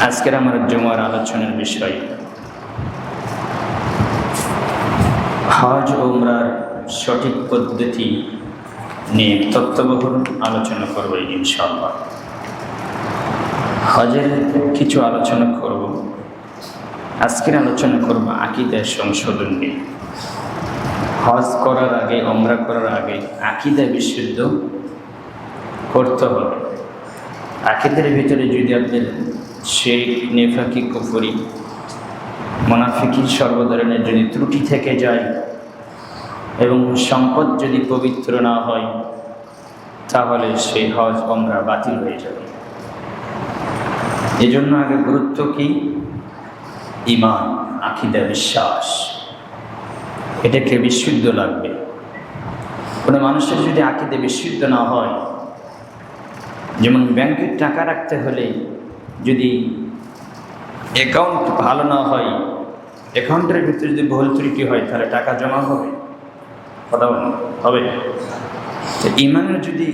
আজকের আমার জুমার আলোচনার বিষয় হজ ও উমরার সঠিক পদ্ধতি নিয়ে তত্ত্ববহুল আলোচনা করব ইনশাআল্লাহ। হজের কিছু আলোচনা করব। আজকের আলোচনা করব আকীদার সংশোধন নিয়ে। হজ করার আগে, উমরা করার আগে আকীদা বিশুদ্ধ করতে হবে। আকীদার ভিতরে যদি আপনার শিরক, নেফাকি, কুফরি, মুনাফিকি সর্বধরনের যদি ত্রুটি থেকে যায় এবং সম্পদ যদি পবিত্র না হয়, তাহলে সেই হজ উমরা বাতিল হয়ে যাবে। এজন্য আগে গুরুত্ব কি? ঈমান, আকীদা, বিশ্বাস, এটাকে বিশুদ্ধ লাগবে। কোনো মানুষের যদি আকীদা বিশুদ্ধ না হয়, যেমন ব্যাংকের টাকা রাখতে হলে যদি অ্যাকাউন্ট ভালো না হয়, অ্যাকাউন্টের ভিতরে যদি ভুল ত্রুটি হয়, তাহলে টাকা জমা হবে? কথা বলুন, হবে? তো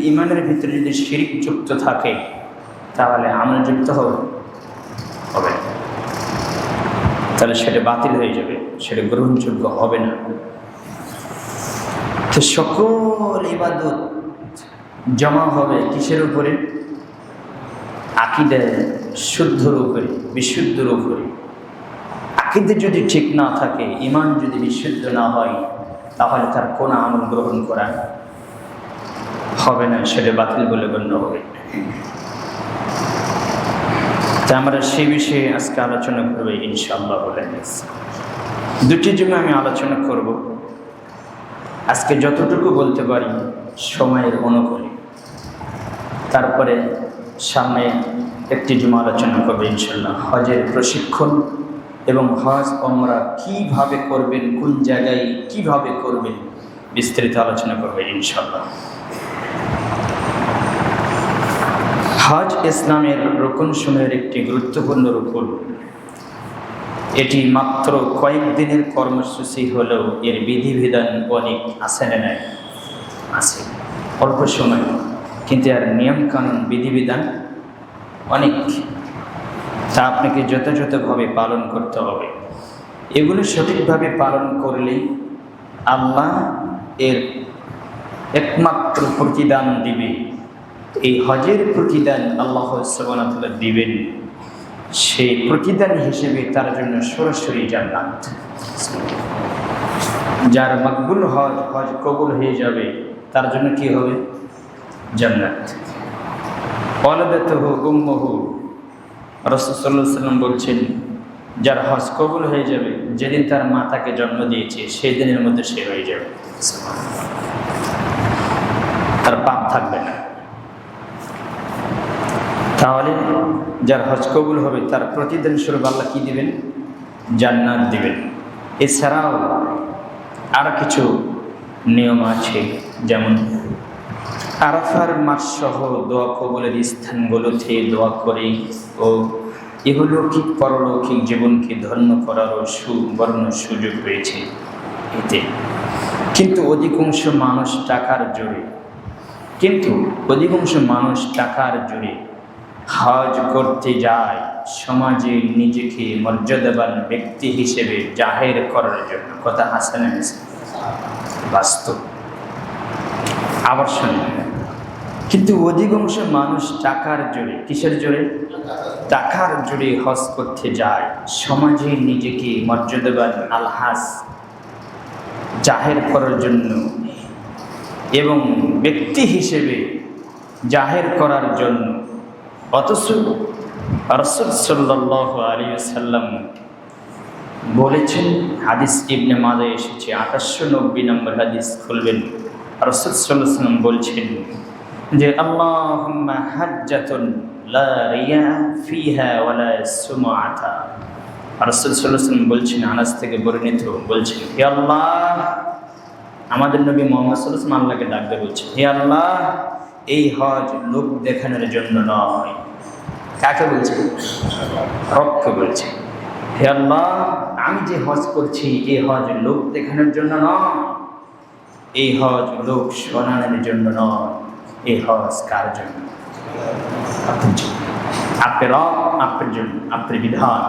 ইমানের ভিতরে যদি শিরক যুক্ত থাকে, তাহলে আমল যুক্ত হবে, তাহলে সেটা বাতিল হয়ে যাবে, সেটা গ্রহণযোগ্য হবে না। তো সকল ইবাদত জমা হবে কিসের উপরে? আকীদা শুদ্ধর উপরে, বিশুদ্ধর উপরে। আকীদা যদি ঠিক না থাকে, ঈমান যদি বিশুদ্ধ না হয়, তাহলে তার কোন আমল গ্রহণ করা হবে না, সেটা বাতিল বলে গণ্য হবে। তা আমরা সেই বিষয়ে আজকে আলোচনা করব ইনশাআল্লাহ। বলে দুটি জন্য আমি আলোচনা করব আজকে, যতটুকু বলতে পারি সময়ের অনুকূলে। তারপরে সামনে একটি জুমা আলোচনা করবে ইনশাআল্লাহ হজের প্রশিক্ষণ এবং হজ উমরা কিভাবে করবেন, কোন জায়গায় কিভাবে করবেন, বিস্তারিত আলোচনা করবে ইনশাআল্লাহ। হজ ইসলামের রুকনসমূহের একটি গুরুত্বপূর্ণ রুকন। এটি মাত্র কয়েকদিনের কর্মসূচি হলেও এর বিধিবিধান অনেক আছে না নাই? আছে, অল্প সময়, কিন্তু এর নিয়মকানুন, বিধিবিধান অনেক। তা আপনাকে যথাযথভাবে পালন করতে হবে। এগুলো সঠিকভাবে পালন করলেই আল্লাহ এর একমাত্র প্রতিদান দিবে। এই হজের প্রতিদান আল্লাহ সুবহানাহু ওয়া তাআলা দিবেন, সেই প্রতিদান হিসেবে তার জন্য সরাসরি জান্নাত। যার মকবুল হজ কবুল হয়ে যাবে, তার জন্য কি হবে? জান্নাত। ওয়ালাদাতুহু উম্মুহু, রাসূল সাল্লাল্লাহু আলাইহি ওয়াসাল্লাম বলছেন, যার হজ কবুল হয়ে যাবে, যেদিন তার মা তাকে জন্ম দিয়েছে সেই দিনের মধ্যে সে হয়ে যাবে, তার পাপ থাকবে না। তাহলে যার হজ কবুল হবে, তার প্রতিদিন স্বরূপ আল্লাহ কি দিবেন? জান্নাত দিবেন। এছাড়াও আর কিছু নিয়ম আছে, যেমন আরাফার মাস সহ দোয়া কবুলের স্থানগুলোতে দোয়া করে ও ইহলৌকিক পরলৌকিক জীবনকে ধন্য করারও সুবর্ণ সুযোগ রয়েছে এতে। কিন্তু অধিকাংশ মানুষ টাকার জোরে হজ করতে যায়, সমাজে নিজেকে মর্যাদাবান ব্যক্তি হিসেবে জাহের করার জন্য। কথা হাসান, বাস্তব, আবার শুনে। কিন্তু অধিকাংশ মানুষ টাকার জোরে, কিসের জোরে? টাকার জোরে হজ করতে যায়, সমাজে নিজেকে মর্যাদাবান আলহাজ জাহের করার জন্য এবং ব্যক্তি হিসেবে জাহের করার জন্য। অথচ রাসূল সাল্লাল্লাহু আলাইহি ওয়াসাল্লাম বলেছেন, হাদিস ইবনে মাজাহ এসেছে, 890 নম্বর হাদিস খুলবেন। রাসূল সাল্লাল্লাহু আলাইহি ওয়াসাল্লাম বলছেন যে আল্লাহুম্মা হাজ্জাতুন লা রিয়া ফিহা ওয়ালা সুমআতা। রাসূল সাল্লাল্লাহু আলাইহি ওয়াসাল্লাম বলছেন, আনাস থেকে বর্ণিত, বলছেন, হে আল্লাহ, আমাদের নবী মুহাম্মদ সাল্লাল্লাহু আলাইহি ওয়াসাল্লাম আল্লাহকে ডাকতে বলছেন, হে আল্লাহ, এই হজ লোক দেখানোর জন্য নয়। কাকে বলছে? রবকে বলছে। হে আল্লাহ, আমি যে হজ করছি এই হজ লোক দেখানোর জন্য নয়, এই হজ লোক শোনানোর জন্য নয়, এই হজ কার জন্য? আপনার রব, আপনার জন্য, আপনার বিধান।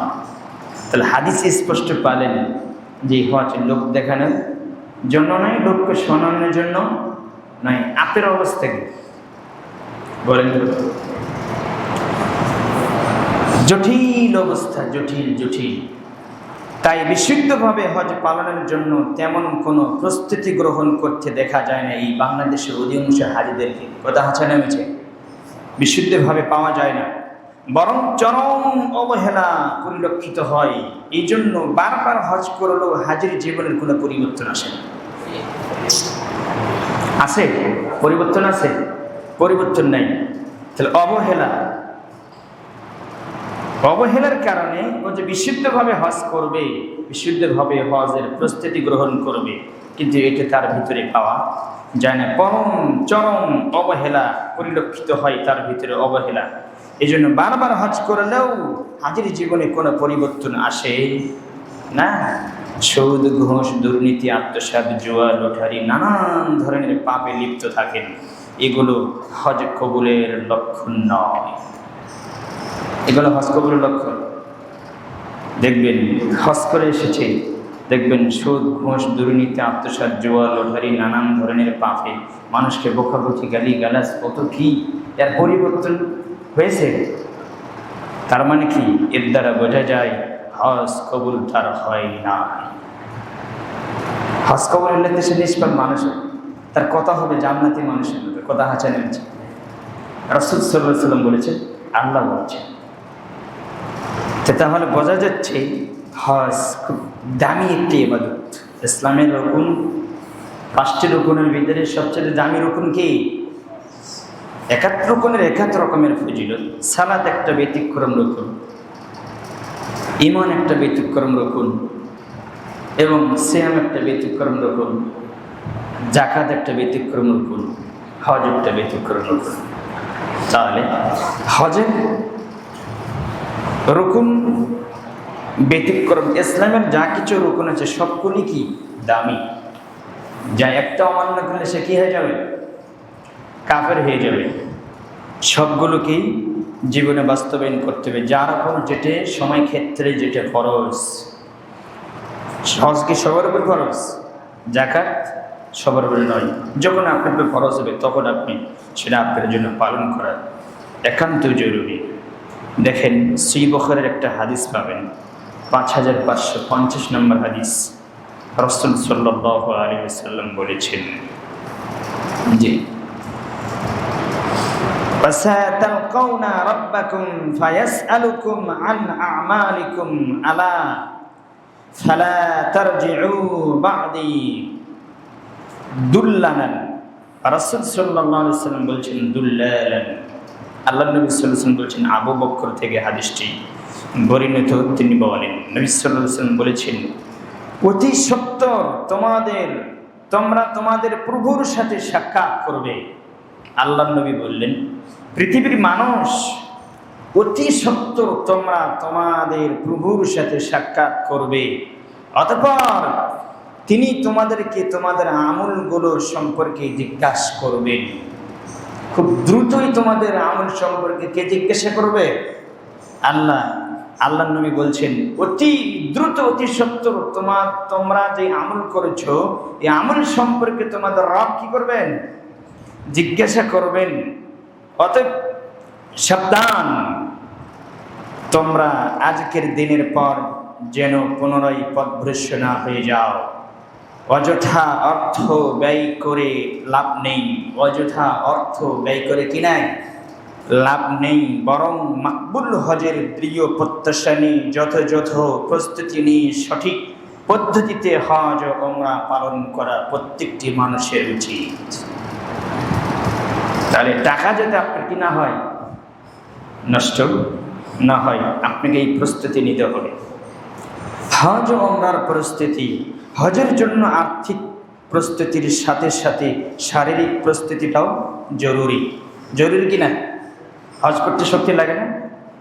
তাহলে হাদিসে স্পষ্ট পালেন যে হজ লোক দেখানোর জন্য নয়, লোককে শোনানোর জন্য নয়। আপনার অবস্থা কি বলেন? জটিল অবস্থা, জটিল জটিল। তাই বিশুদ্ধভাবে হজ পালনের জন্য তেমন কোনো প্রস্তুতি গ্রহণ করতে দেখা যায় না এই বাংলাদেশের অধিকাংশ হাজিদেরকে। কথা আছে না মিছে? বিশুদ্ধভাবে পাওয়া যায় না, বরং চরম অবহেলা পরিলক্ষিত হয়। এই জন্য বারবার হজ করলেও হাজির জীবনের কোনো পরিবর্তন আসে না। আছে পরিবর্তন? আছে পরিবর্তন নাই। তাহলে অবহেলার কারণে ও যে বিশুদ্ধভাবে হজ করবে, বিশুদ্ধভাবে হজের প্রস্তুতি গ্রহণ করবে, কিন্তু এটা তার ভিতরে পাওয়া যায় না। চরম অবহেলা পরিলক্ষিত হয় তার ভিতরে, অবহেলা। এই জন্য বারবার হজ করলেও হাজির জীবনে কোনো পরিবর্তন আসে না। সুদ, ঘুষ, দুর্নীতি, আত্মসাৎ, জুয়া, লটারি, নানান ধরনের পাপে লিপ্ত থাকেন। এগুলো হজ কবুলের লক্ষণ নয়। এগুলো হজ কবুলের লক্ষণ। দেখবেন হজ করে এসেছে, দেখবেন সুদ, ঘুষ, দুর্নীতি, আত্মসাৎ, জুয়া, লটারি, নানান ধরনের পাপে মানুষকে বকাবকি, গালি গালাজ, কত কি এর পরিবর্তন হয়েছে। তার মানে কি? এর দ্বারা বোঝা যায় হজ কবুল তার হয় না। হজ কবুল হলে দেশে নিষ্পাপ মানুষ, তার কথা হবে জান্নাতি মানুষের মতো। কথা হাঁচা নেমেছে। রাসূল সাল্লাল্লাহু আলাইহি ওয়াসাল্লাম বলেছেন, আল্লাহ বলছেন। তাহলে বোঝা যাচ্ছে হজ খুব দামি একটি ইবাদত। ইসলামের রকুন, 5টি রকুনের ভিতরে সবচেয়ে দামি রকুন কি? 71 রকুনের 71 রকমের ফজিলত। সালাত একটা ব্যতিক্রম রকুন, ঈমান একটা ব্যতিক্রম রকুন, এবং সিয়াম একটা ব্যতিক্রম রকুন, যাকাত একটা ব্যতিক্রম রকুন, হজ একটা ব্যতিক্রম রকুন। তাহলে হজের রকুন ব্যতিক্রম। ইসলামের যা কিছু রকুন আছে সবগুলি কি দামি। যা একটা অমান্য করলে সে কি হয়ে যাবে? কাফের হয়ে যাবে। সবগুলোকেই জীবনে বাস্তবায়ন করতে হবে। যার উপর যেটা সময় ক্ষেত্রে যেটা ফরজ। হজ কি সবার উপর ফরজ? যাকাত সবার উপরে নয়। যখন আপনার উপর ফরজ হবে তখন আপনি সেটা আপনার জন্য পালন করা একান্ত জরুরি। দেখেন সহিহ বুখারীর একটা হাদিস পাবেন, 5550 নম্বর হাদিস। রাসূল সাল্লাল্লাহু আলাইহি ওয়াসাল্লাম বলেছেন যে وَسَتَلْقَوْنَ رَبَّكُمْ فَيَسْأَلُكُمْ عَنْ أَعْمَالِكُمْ أَلَا فَلَا تَرْجِعُوا بَعْدِي দুল্লানান। রাসূল সাল্লাল্লাহু আলাইহি ওয়াসাল্লাম বলছেন দুল্লালান। আল্লাহ নবী সাল্লাল্লাহু আলাইহি ওয়াসাল্লাম বলছেন, আবু বকর থেকে হাদিসটি বর্ণিত। তিনি বলেন, নবী সাল্লাল্লাহু আলাইহি ওয়াসাল্লাম বলেছেন, অতি সত্বর তোমরা তোমাদের প্রভুর সাথে সাক্ষাৎ করবে। আল্লাহ নবী বললেন, পৃথিবীর মানুষ অতি সত্বর তোমরা তোমাদের প্রভুর সাথে সাক্ষাৎ করবে। অতঃপর তিনি তোমাদেরকে তোমাদের আমলগুলো সম্পর্কে জিজ্ঞাসা করবেন। খুব দ্রুতই তোমাদের আমল সম্পর্কে কে জিজ্ঞাসা করবে? আল্লাহ নবী বলছেন, অতি দ্রুত, অতি সত্বর তোমরা যে আমল করেছো এই আমল সম্পর্কে তোমাদের রব কি করবেন? জিজ্ঞাসা করবেন। অতএব সাবধান, তোমরা আজকের দিনের পর যেন পুনরায় পথভ্রষ্ট না হয়ে যাও। অযথা অর্থ ব্যয় করে লাভ নেই। অযথা অর্থ ব্যয় করে কি নাই? লাভ নেই। বরং মাকবুল হজের দৃঢ় প্রত্যাশা নিয়ে যথাযথ প্রস্তুতি নিয়ে সঠিক পদ্ধতিতে হজ ও উমরা পালন করা প্রত্যেকটি মানুষের উচিত। তাহলে টাকা যাতে আপনার কি না হয়, নষ্ট না হয়, আপনাকে এই প্রস্তুতি নিতে হবে। হজ ও উমরার প্রস্তুতি, হজের জন্য আর্থিক প্রস্তুতির সাথে সাথে শারীরিক প্রস্তুতিটাও জরুরি। জরুরি কি না? হজ করতে শক্তি লাগে না?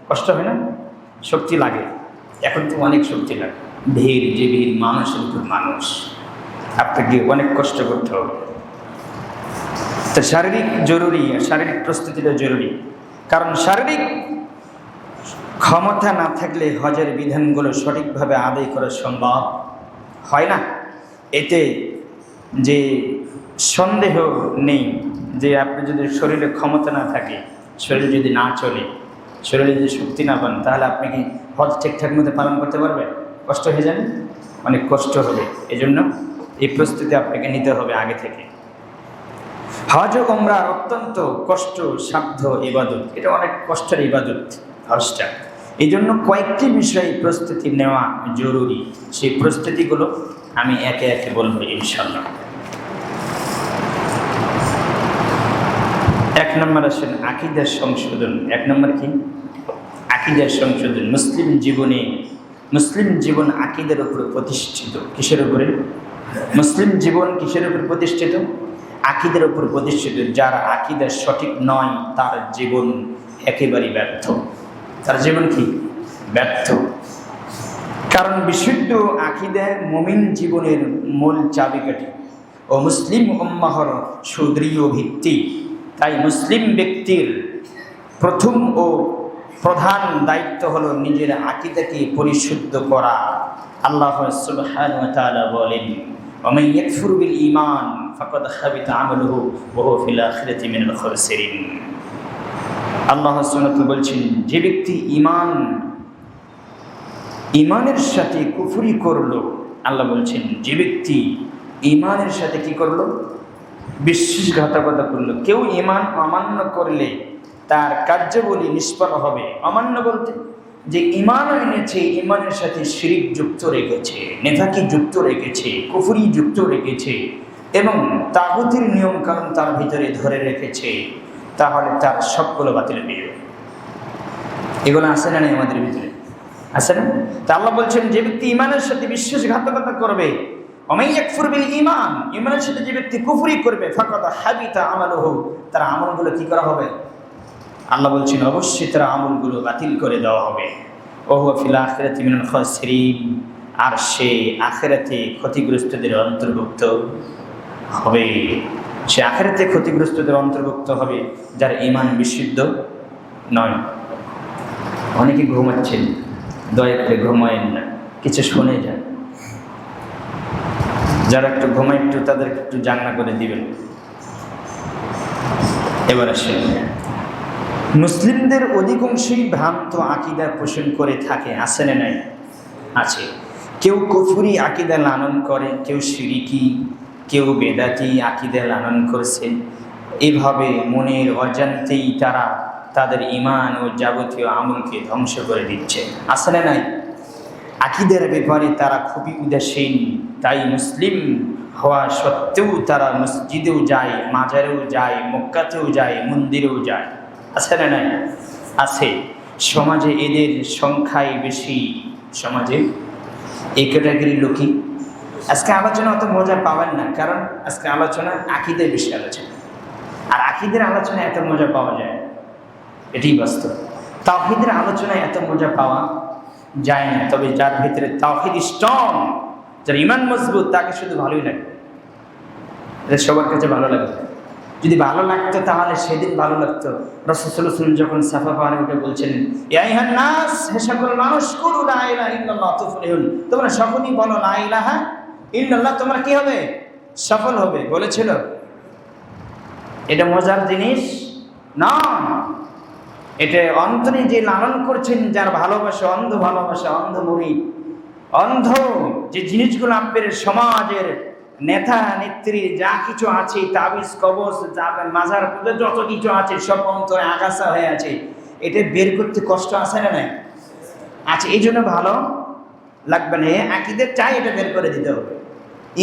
কষ্ট হয় না? শক্তি লাগে। এখন তো অনেক শক্তি লাগে। ভিড়, যে ভিড়, মানুষের উপর মানুষ, আপনাকে অনেক কষ্ট করতে হবে। তো শারীরিক জরুরি, শারীরিক প্রস্তুতিটা জরুরি। কারণ শারীরিক ক্ষমতা না থাকলে হজের বিধানগুলো সঠিকভাবে আদায় করা সম্ভব হয় না। এতে যে সন্দেহ নেই যে আপনি যদি শরীরে ক্ষমতা না থাকে, শরীর যদি না চলে, শরীরে যদি শক্তি না পান, তাহলে আপনি কি হজ ঠিকঠাক মতো পালন করতে পারবেন? কষ্ট হয়ে যাবে, অনেক কষ্ট হবে। এজন্য এই প্রস্তুতি আপনাকে নিতে হবে আগে থেকে। হজ ও উমরা অত্যন্ত কষ্ট সাধ্য ইবাদত, এটা অনেক কষ্টের ইবাদত হজটা। এই জন্য কয়েকটি বিষয়ে প্রস্তুতি নেওয়া জরুরি। সেই প্রস্তুতিগুলো আমি একে একে বলবো ইনশাল্লাহ। 1 নম্বর আসেন আকীদার সংশোধন। 1 নম্বর কি? আকীদার সংশোধন। মুসলিম জীবন আকীদার উপরে প্রতিষ্ঠিত। কিসের উপরে? মুসলিম জীবন কিসের উপর প্রতিষ্ঠিত? আকীদার উপর প্রতিষ্ঠিত। যার আকীদা সঠিক নয় তার জীবন একেবারেই ব্যর্থ। তার জীবন কি? ব্যর্থ। কারণ বিশুদ্ধ আকীদা মুমিন জীবনের মূল চাবিকাঠি ও মুসলিম উম্মাহর সুদৃঢ় ভিত্তি। তাই মুসলিম ব্যক্তির প্রথম ও প্রধান দায়িত্ব হলো নিজের আকীদাকে পরিশুদ্ধ করা। আল্লাহ সুবহানাহু ওয়া তাআলা বলেন, ওয়ামান ইয়াকফুর বিল ঈমান ফাকাদ হাবিতা আমালুহু ওয়া হুয়া ফিল আখিরাতি মিনাল খাসিরিন। আল্লাহ সুবহানাহু ওয়া তাআলা বলছেন, যে ব্যক্তি ঈমানের সাথে কুফরি করলো, আল্লাহ বলছেন যে ব্যক্তি ঈমানের সাথে কি করলো? বিশ্বাসঘাতকতা করলো। কেউ ঈমান অমান্য করলে তার কার্যাবলী নিষ্ফল হবে। অমান্য বলতে যে ঈমানও এনেছে, ঈমানের সাথে শিরিক যুক্ত রেখেছে, নেফাকি যুক্ত রেখেছে, কুফরি যুক্ত রেখেছে এবং তাগুতের নিয়ম কানুন তার ভিতরে ধরে রেখেছে, তাহলে তার সবগুলো বাতিল হয়ে যাবে। এগুলো আছে না নেই আমাদের ভিতরে? আছে না? তা আল্লাহ বলছেন, যে ব্যক্তি ঈমানের সাথে বিশ্বাসঘাতকতা করবে, ওয়ামান ইয়াকফুর বিল ঈমান, ঈমানের সাথে যে ব্যক্তি কুফরি করবে, ফাকাদ হাবিতা আমালুহু, তার আমলগুলো কি করা হবে? আল্লাহ বলছেন অবশ্যই তার আমলগুলো বাতিল করে দেওয়া হবে। ওয়া হুয়া ফিল আখিরাতি মিনাল খাসিরিন, আর সে আখিরাতে ক্ষতিগ্রস্তদের অন্তর্ভুক্ত হবে। সে আখিরাতে ক্ষতিগ্রস্তদের অন্তর্ভুক্ত হবে যার ঈমান বিশুদ্ধ নয়। অনেকে ঘুমাচ্ছেন, দয়া করে ঘুমায়েন না, কিছু শুনে যান। যারা একটু ঘুমায় একটু তাদেরকে একটু জান্না করে দিবেন। এবার আসেন, মুসলিমদের অধিকাংশই ভ্রান্ত আকীদা পোষণ করে থাকে। আছে না নাই? আছে। কেউ কুফরি আকীদা লালন করে, কেউ শিরকি, কেউ বেদাতি আকীদা লালন করছে। এভাবে মনের অজান্তেই তারা তাদের ঈমান ও যাবতীয় আমলকে ধ্বংস করে দিচ্ছে। আছে না নাই? আকীদার ব্যাপারে তারা খুবই উদাসীন। তাই মুসলিম হওয়া সত্ত্বেও তারা মসজিদেও যায়, মাজারেও যায়, মক্কাতেও যায়, মন্দিরেও যায়। আছে না নাই? আছে। সমাজে এদের সংখ্যাই বেশি। সমাজে এই ক্যাটাগরির লোকই। আজকে আলোচনা অত মজা পাবেন না, কারণ আজকে আলোচনা আকীদার বেশি আলোচনা, আর আকীদার আলোচনা এত মজা পাওয়া যায়, এটাই বাস্তব। তাওহীদের আলোচনায় এত মজা পাওয়া যায় না। তবে যার ভিতরে তাওহীদ স্ট্রং, যার ঈমান মজবুত, তাকে শুধু ভালোই লাগে। এটা সবার কাছে ভালো লাগে। যদি ভালো লাগতো তাহলে সেদিন ভালো লাগতো। রাসূল সাল্লাল্লাহু আলাইহি ওয়াসাল্লাম যখন সাফা পাহাড়ে উঠে বলছিলেন, ইয়া আইয়ুহান নাস, হে সকল মানুষ, কুলু লা ইলাহা ইল্লাল্লাহ তুফলিহুন, তোমরা সকলেই বলো লা ইলাহা ইল্লাল্লাহ, তোমরা কি হবে? সফল হবে বলেছিল। এটা মজার জিনিস না, এটা অন্তরে যে লালন করছেন, যার ভালোবাসা, অন্ধ ভালোবাসা, অন্ধ মুরিদ, অন্ধ যে জিনিসগুলো আপনার সমাজের নেতা নেত্রী যা কিছু আছে, তাবিজ কবজ, মাজার পূজা, যত কিছু আছে সব অন্তরে আগাছা হয়ে আছে। এটা বের করতে কষ্ট আছে না নাই? আচ্ছা, এই জন্য ভালো লাগবে না। আকীদা চাই এটা বের করে দিতে হবে,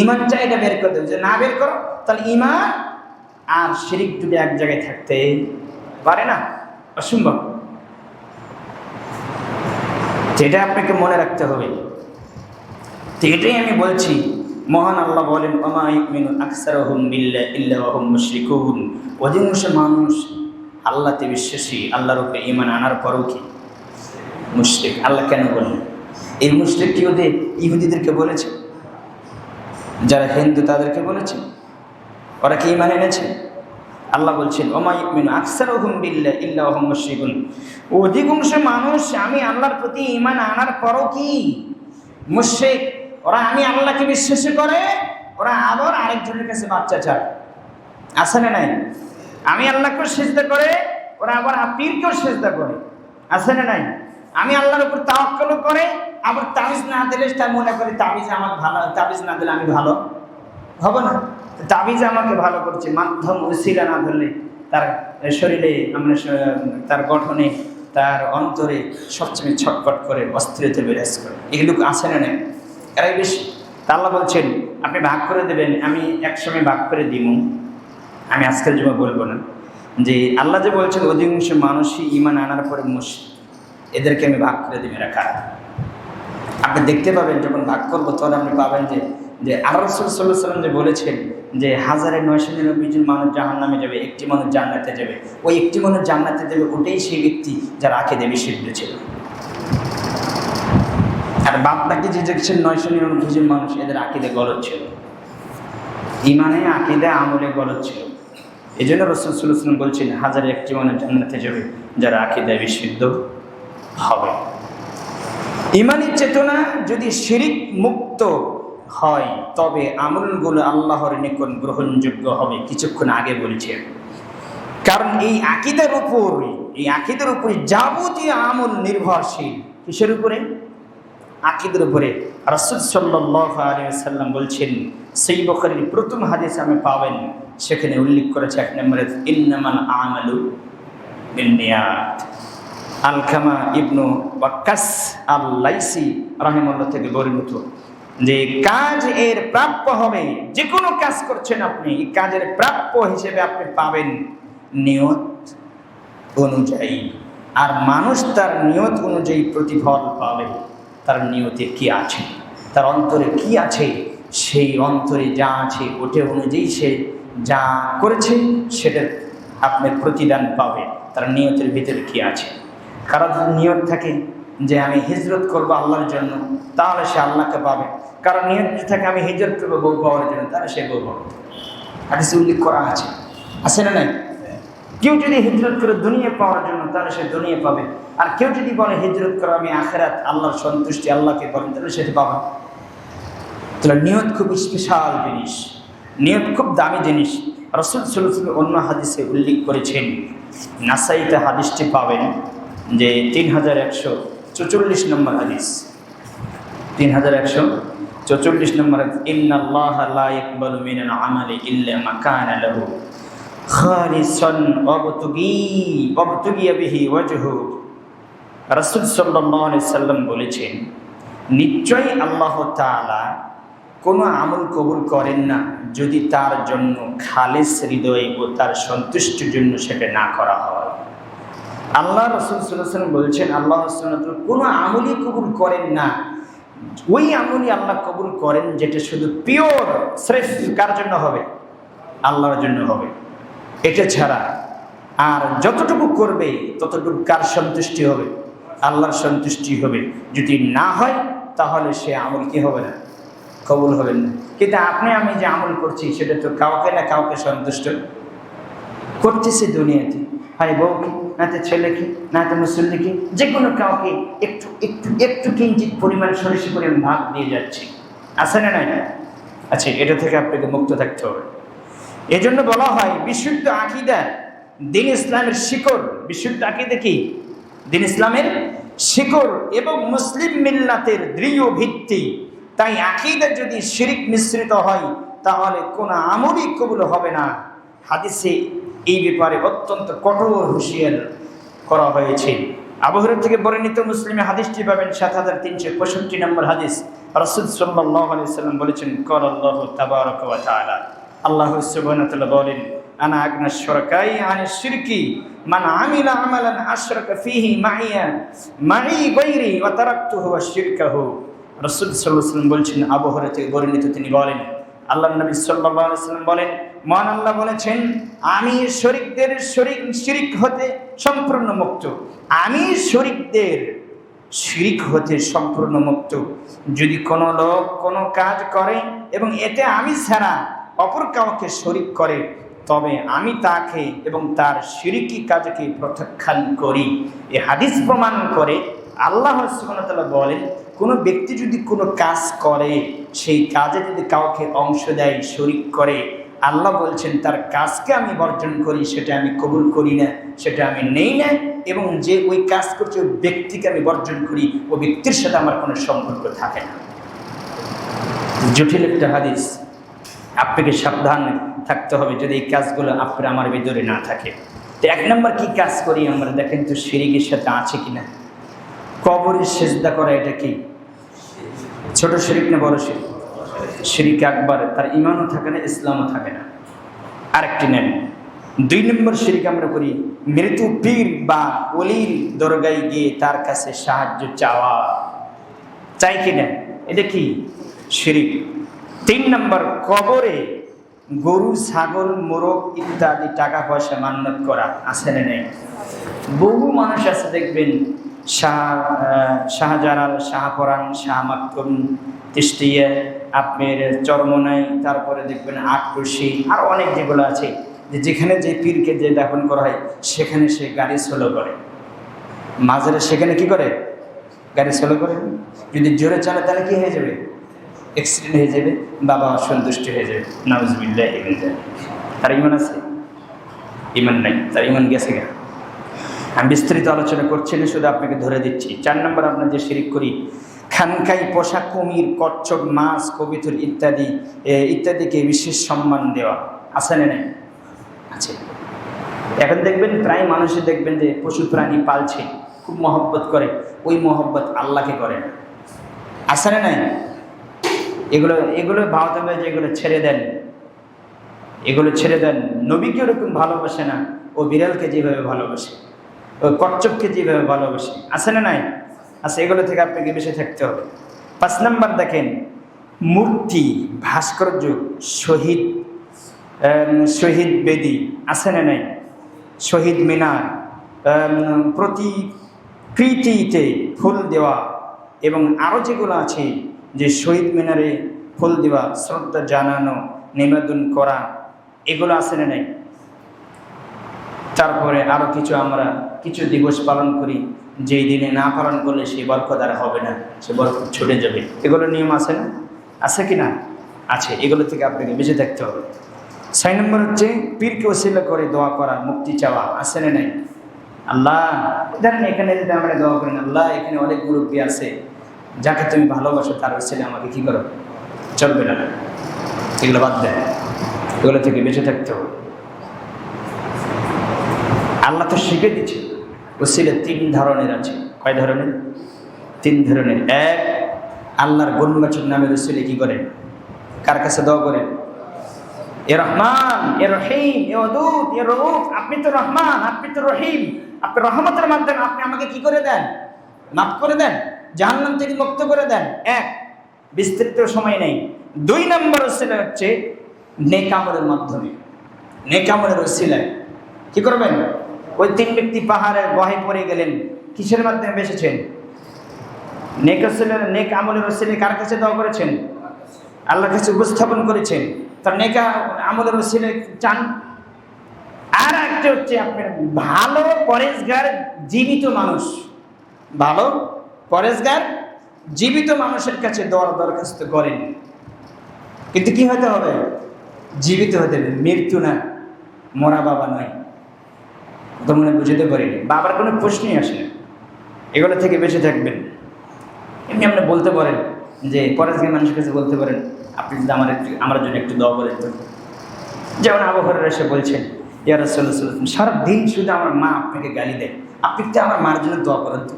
ঈমান চাই এটা বের করে দেবে। যে না বের করো তাহলে ঈমান আর শিরিক যদি এক জায়গায় থাকতে পারে না, অসম্ভব। এটা আপনাকে মনে রাখতে হবে। তো এটাই আমি বলছি, মহান আল্লাহ বলেন, ওমা ইউমিনু আকসারুহুম বিল্লাহি ইল্লা ওয়া হুম মুশরিকুন, অধিকাংশ মানুষ আল্লাহতে বিশ্বাসী, আল্লাহর উপরে ঈমান আনার পরও কি মুশরিক। আল্লাহ কেন বললেন? এই মুশরিক কি ওদের ইহুদিদেরকে বলেছে? যারা হিন্দু তাদেরকে বলেছে? ওরা কি ঈমান এনেছে? আল্লাহ বলছেন ওমা ইউমিনু আকসারুহুম বিল্লাহি ইল্লা ওয়া হুম মুশরিকুন, অধিকাংশ মানুষ আমি আল্লাহর প্রতি ঈমান আনার পরও কি মুশরিক। ওরা আমি আল্লাহকে বিশ্বাস করে ওরা আবার আরেকজনের কাছে বাচ্চা চায়, আছে না নাই? আমি আল্লাহকে সিজদা করে ওরা আবার পীরকেও সিজদা করে, আছে না নাই? আমি আল্লাহর উপর তাওয়াক্কুল করে আবার তাবিজ না দিলে তা মনে করে তাবিজ আমার ভালো, তাবিজ না দিলে আমি ভালো হব না। তাবিজ আমাকে ভালো করছে, মাধ্যম উসিলা না ধরলে তার শরীরে আমরা তার গঠনে তার অন্তরে সবচেয়ে ছটফট করে অস্থিরতা বিরাজ করে, এগুলো আছে না নাই? এরাই বেশি। তা আল্লাহ বলছেন আপনি ভাগ করে দেবেন, আমি একসময় ভাগ করে দিব, আমি আজকের জন্য বলবো না। যে আল্লাহ যে বলছেন অধিকাংশ মানুষই ঈমান আনার পরে এদেরকে আমি ভাগ করে দেবেন রাখা। আপনি দেখতে পাবেন যখন ভাগ করবো তখন আপনি পাবেন যে আর রাসূল সাল্লাল্লাহু আলাইহি ওয়াসাল্লাম যে বলেছেন যে 1999 জন মানুষ জাহান্নামে যাবে, একটি মানুষ জান্নাতে যাবে। ওই একটি মানুষ জান্নাতে যাবে, ওটাই সেই ব্যক্তি যার আকীদা বিশুদ্ধ ছিল। আর বাদ বাকি যে দেখছেন 999 জন মানুষ, এদের আকীদা গলদ ছিল, ঈমানে আকীদা আমলে গলদ ছিল। এই জন্য রাসূল সাল্লাল্লাহু আলাইহি ওয়াসাল্লাম বলছেন 1001টি মানুষ জান্নাতে যাবে যারা আকীদা বিশুদ্ধ হবে। ঈমানী চেতনা যদি শিরিক মুক্ত হয় তবে আমলগুলো আল্লাহর নিকট গ্রহণযোগ্য হবে, কিছুক্ষণ আগে বলছে। কারণ এই আকীদার উপরে যাবতীয় আমল নির্ভরশীল। কিসের উপরে? আকীদার উপরে। রাসূল সাল্লাল্লাহু আলাইহি ওয়াসাল্লাম বলছেন, সহিহ বুখারীর প্রথম হাদিস আমি পাবেন, সেখানে উল্লেখ করেছে 1 নম্বরে ইন্নামাল আমালু বিন্নিয়াত। আলকামা ইবনু ওয়াক্কাস আল-লাইসি রাহিমাহুল্লাহ থেকে বর্ণিত যে কাজ এর প্রাপ্য হবে, যে কোনো কাজ করছেন আপনি, এই কাজের প্রাপ্য হিসেবে আপনি পাবেন নিয়ত অনুযায়ী। আর মানুষ তার নিয়ত অনুযায়ী প্রতিফল পাবে। তার নিয়তে কি আছে, তার অন্তরে কি আছে, সেই অন্তরে যা আছে ওটা অনুযায়ী সে যা করেছে সেটার আপনার প্রতিদান পাবে। তার নিয়তের ভিতরে কি আছে। কারণ নিয়ত থাকে যে আমি হিজরত করবো আল্লাহর জন্য, তাহলে সে আল্লাহকে পাবে। কারণ নিয়ত থাকে আমি হিজরত করবো বউ পাওয়ার জন্য, তাহলে সে বউ পাবে। হাদিসে উল্লেখ করা আছে না নাই? কেউ যদি হিজরত করে দুনিয়া পাওয়ার জন্য, তাহলে সে দুনিয়া পাবে। আর কেউ যদি বলে হিজরত করে আমি আখিরাত, আল্লাহর সন্তুষ্টি, আল্লাহকে পাবে, তাহলে সেটা পাবে। তাহলে নিয়ত খুব স্পেশাল জিনিস, নিয়ত খুব দামি জিনিস। রাসূল সাল্লাল্লাহু আলাইহি ওয়াসাল্লাম অন্য হাদিসে উল্লেখ করেছেন, নাসাইতে হাদিসটি পাবেন যে 3144 নম্বর হাদিস, 3144 নম্বর। ইন্নাল্লাহা লা ইয়াকবালু মিনাল আমালি ইল্লা মা কানা লাহু খালিসান ওয়াবতুগিয়া বিহি ওয়াজহু। রাসূল সাল্লাল্লাহু আলাইহি সাল্লাম বলেছেন, নিশ্চয়ই আল্লাহ তাআলা কোনো আমল কবুল করেন না যদি তার জন্য খালেস হৃদয় ও তার সন্তুষ্টির জন্য সেটা না করা হয়। আল্লাহ রাসূল সাল্লাল্লাহু আলাইহি ওয়াসাল্লাম বলছেন আল্লাহ সুবহানাহু ওয়া তাআলা কোনো আমলই কবুল করেন না, ওই আমলই আল্লাহ কবুল করেন যেটা শুধু পিওর স্রেফ কার জন্য হবে? আল্লাহর জন্য হবে। এটা ছাড়া আর যতটুকু করবে ততটুকু কার সন্তুষ্টি হবে? আল্লাহর সন্তুষ্টি হবে। যদি না হয় তাহলে সে আমল কি হবে না? কবুল হবে না। কিন্তু আমি যে আমল করছি সেটা তো কাউকে না কাউকে সন্তুষ্ট করতেছি দুনিয়াতে, হয় বউ কি, না তো ছেলে কি, না তো মুসল্লি কি, যে কোনো কাউকে একটু একটু একটু কিঞ্চিত পরিমাণ সরিষা পরিমাণ ভাগ দিয়ে যাচ্ছে, আছে না নাই? আচ্ছা, এটা থেকে আপনাকে মুক্ত থাকতে হবে। এজন্য বলা হয় বিশুদ্ধ আকীদা দ্বীন ইসলামের শিকড়। বিশুদ্ধ আকীদা কি? দ্বীন ইসলামের শিকড় এবং মুসলিম মিল্লাতের দৃঢ় ভিত্তি। তাই আকীদা যদি শিরক মিশ্রিত হয় তাহলে কোনো আমলই কবুল হবে না। হাদিসে এই ব্যাপারে অত্যন্ত কঠোর হুঁশিয়ার করা হয়েছে। আবু হুরায়রা থেকে বর্ণিত, মুসলিমে হাদিসটি পাবেন 7365 নম্বর হাদিস। রাসূল সাল্লাল্লাহু আলাইহি ওয়াসাল্লাম বলেছেন, ক্বাল আল্লাহু তাবারাকা ওয়া তাআলা, আল্লাহ সুবহানাহু ওয়া তাআলা বলেন, আনা আগনা শুরাকাই আনিশ শিরকি মান আমিলা আমালান আশরাকা ফীহি মাই গায়রি ওয়া তারাকতুহু ওয়া শিরকাহু। রাসূল সাল্লাল্লাহু আলাইহি ওয়াসাল্লাম বলছেন, আবু হুরায়রা থেকে বর্ণিত, তিনি বলেন, আল্লাহর নবী সাল্লাল্লাহু আলাইহি ওয়াসাল্লাম বলেন, মহান আল্লাহ বলেছেন, আমি শরীকদের শিরিক হতে সম্পূর্ণ মুক্ত। আমি শরীকদের শিরিক হতে সম্পূর্ণ মুক্ত। যদি কোনো লোক কোনো কাজ করে এবং এতে আমি ছাড়া অপর কাউকে শরীক করে, তবে আমি তাকে এবং তার শিরকি কাজকে প্রত্যাখ্যান করি। এই হাদিস প্রমাণ করে আল্লাহ সুবহানাহু ওয়া তাআলা বলেন, কোনো ব্যক্তি যদি কোনো কাজ করে, সেই কাজে যদি কাউকে অংশ দেয়, শরিক করে, আল্লাহ বলছেন তার কাজকে আমি বর্জন করি, সেটা আমি কবুল করি না, সেটা আমি নেই না, এবং যে ওই কাজ করছে ওই ব্যক্তিকে আমি বর্জন করি, ওই ব্যক্তির সাথে আমার কোনো সম্পর্ক থাকে না। জটিল একটা হাদিস, আপনাকে সাবধান থাকতে হবে যদি এই কাজগুলো আপনার আমার ভিতরে না থাকে। তো এক নম্বর কি কাজ করি আমরা, দেখেন তো শিরকের সাথে আছে কিনা। কবরের সেজদা করা, এটা কি ছোট শিরক না বড় শিরক? শিরক আকবার, তার ঈমানও থাকে না, ইসলামও থাকে না। আরেকটি নেন, 2 নম্বর শিরক আমরা করি মৃত্যু পীর বা ওলির দরগায় গিয়ে তার কাছে সাহায্য চাওয়া, চাই কিনা, এটা কি শিরক। 3 নম্বর কবরে গরু, ছাগল, মোরগ ইত্যাদি টাকা পয়সা মান্নত করা, আছে না নেই? বহু মানুষ আছে দেখবেন, শাহজালাল, শাহপরান, শাহ মাকতুম, তিস্তিয়া, আপনার চরমনাই, তারপরে দেখবেন আটরশি, আর অনেক যেগুলো আছে, যে যেখানে যে পীরকে যে দাফন করা হয় সেখানে সে গাড়ি স্লো করে, মাঝারে সেখানে কি করে, গাড়ি স্লো করে। যদি জোরে চলে তাহলে কি হয়ে যাবে, অ্যাক্সিডেন্ট হয়ে যাবে, বাবা অসন্তুষ্ট হয়ে যাবে, নাউজুবিল্লাহ। তার ইমান আছে? ইমান নাই, তার ইমান গেছে গা। আমি বিস্তারিত আলোচনা করছি না, শুধু আপনাকে ধরে দিচ্ছি। 4 নম্বর আমরা যে শিরক করি, খানকাই পোশাক, কুমির, কচ্ছপ, মাছ, কবিতর ইত্যাদিকে বিশেষ সম্মান দেওয়া, আছে না নাই? আছে। এখন দেখবেন প্রায় মানুষই দেখবেন যে পশু প্রাণী পালছে, খুব মহব্বত করে, ওই মহব্বত আল্লাহকে করে না, আছে না নাই? এগুলো ভাবতে হবে যে এগুলো ছেড়ে দেন, এগুলো ছেড়ে দেন। নবীকে ওরকম ভালোবাসে না, ও বিড়ালকে যেভাবে ভালোবাসে, ও কচ্ছপকে যেভাবে ভালোবাসে, আছে না নাই? আছে। এগুলো থেকে আপনাকে বেঁচে থাকতে হবে। 5 নম্বর দেখেন, মূর্তি, ভাস্কর্য, শহীদ বেদি, আছে না নাই? শহীদ মিনার, প্রতিকৃতিতে ফুল দেওয়া, এবং আরও যেগুলো আছে, যে শহীদ মিনারে ফুল দেওয়া, শ্রদ্ধা জানানো, নিবেদন করা, এগুলো আছে না নাই? তারপরে আরও আমরা কিছু দিবস পালন করি, যেই দিনে না পালন করলে সেই বরকত আর হবে না, সে বরকত ছুটে যাবে। এগুলো নিয়ম আছে না? আছে কি না? আছে। এগুলো থেকে আপনাকে বেঁচে থাকতে হবে। 6 নম্বর হচ্ছে পীরকে ওসিলা করে দোয়া করা, মুক্তি চাওয়া, আছে না নাই? আল্লাহ, ধরেন এখানে যদি আমরা দোয়া করেন, আল্লাহ এখানে অনেক মুরব্বী আছে, যাকে তুমি ভালোবাসো, তার ওসিলা আমাকে কি করো, চলবে না, এগুলো বাদ দেয়। এগুলো থেকে বেঁচে থাকতে হবে। আল্লাহ তো শিখে দিচ্ছে, ওসিলা 3 ধরনের আছে। কয় ধরনের? 3 ধরনের। 1, আল্লাহর গুণবাচক নামের ওসিলা কি করেন, কার কাছে দোয়া করেন? এ রহমান, এ রহিম, এ ওদুদ, এ রউফ, আপনি তো রহমান, আপনি তো রহিম, আপনি রহমতের মাধ্যমে আপনি আমাকে কি করে দেন, মাফ করে দেন, জাহান্নাম থেকে মুক্ত করে দেন। 1, বিস্তৃত সময় নেই। 2 নম্বর ওসিলা হচ্ছে নেক আমলের মাধ্যমে। নেক আমলের ওসিলায় কি করবেন? ওই 3 ব্যক্তি পাহাড়ের গহে পড়ে গেলেন, কিসের মাধ্যমে বেঁচেছেন? নেক আমলের ওসিলায় কার কাছে দোয়া করেছেন? আল্লাহর কাছে উপস্থাপন করেছেন, তার নেক আমলের ওসিলায় চান। আর একটা হচ্ছে আপনার ভালো পরেশগার জীবিত মানুষ, ভালো পরেশগার জীবিত মানুষের কাছে দরখাস্ত করেন, কিন্তু কি হতে হবে? জীবিত হতে হবে, মৃত্যু না, মরা বাবা নয়। তো মনে বুঝতে পারিনি, বাবার কোনো প্রশ্নই আসে না। এগুলো থেকে বেঁচে থাকবেন। এমনি আপনি বলতে পারেন যে পরেশগার মানুষের কাছে বলতে পারেন, আপনি যদি আমার জন্য একটু দোয়া করেন তো। যেমন আবু হুরায়রা এসে বলছেন, ইয়া রাসূলুল্লাহ সাল্লাল্লাহু আলাইহি ওয়াসাল্লাম, সারাদিন শুধু আমার মা আপনাকে গালি দেয়, আপনি একটু আমার মার জন্য দোয়া করেন তো।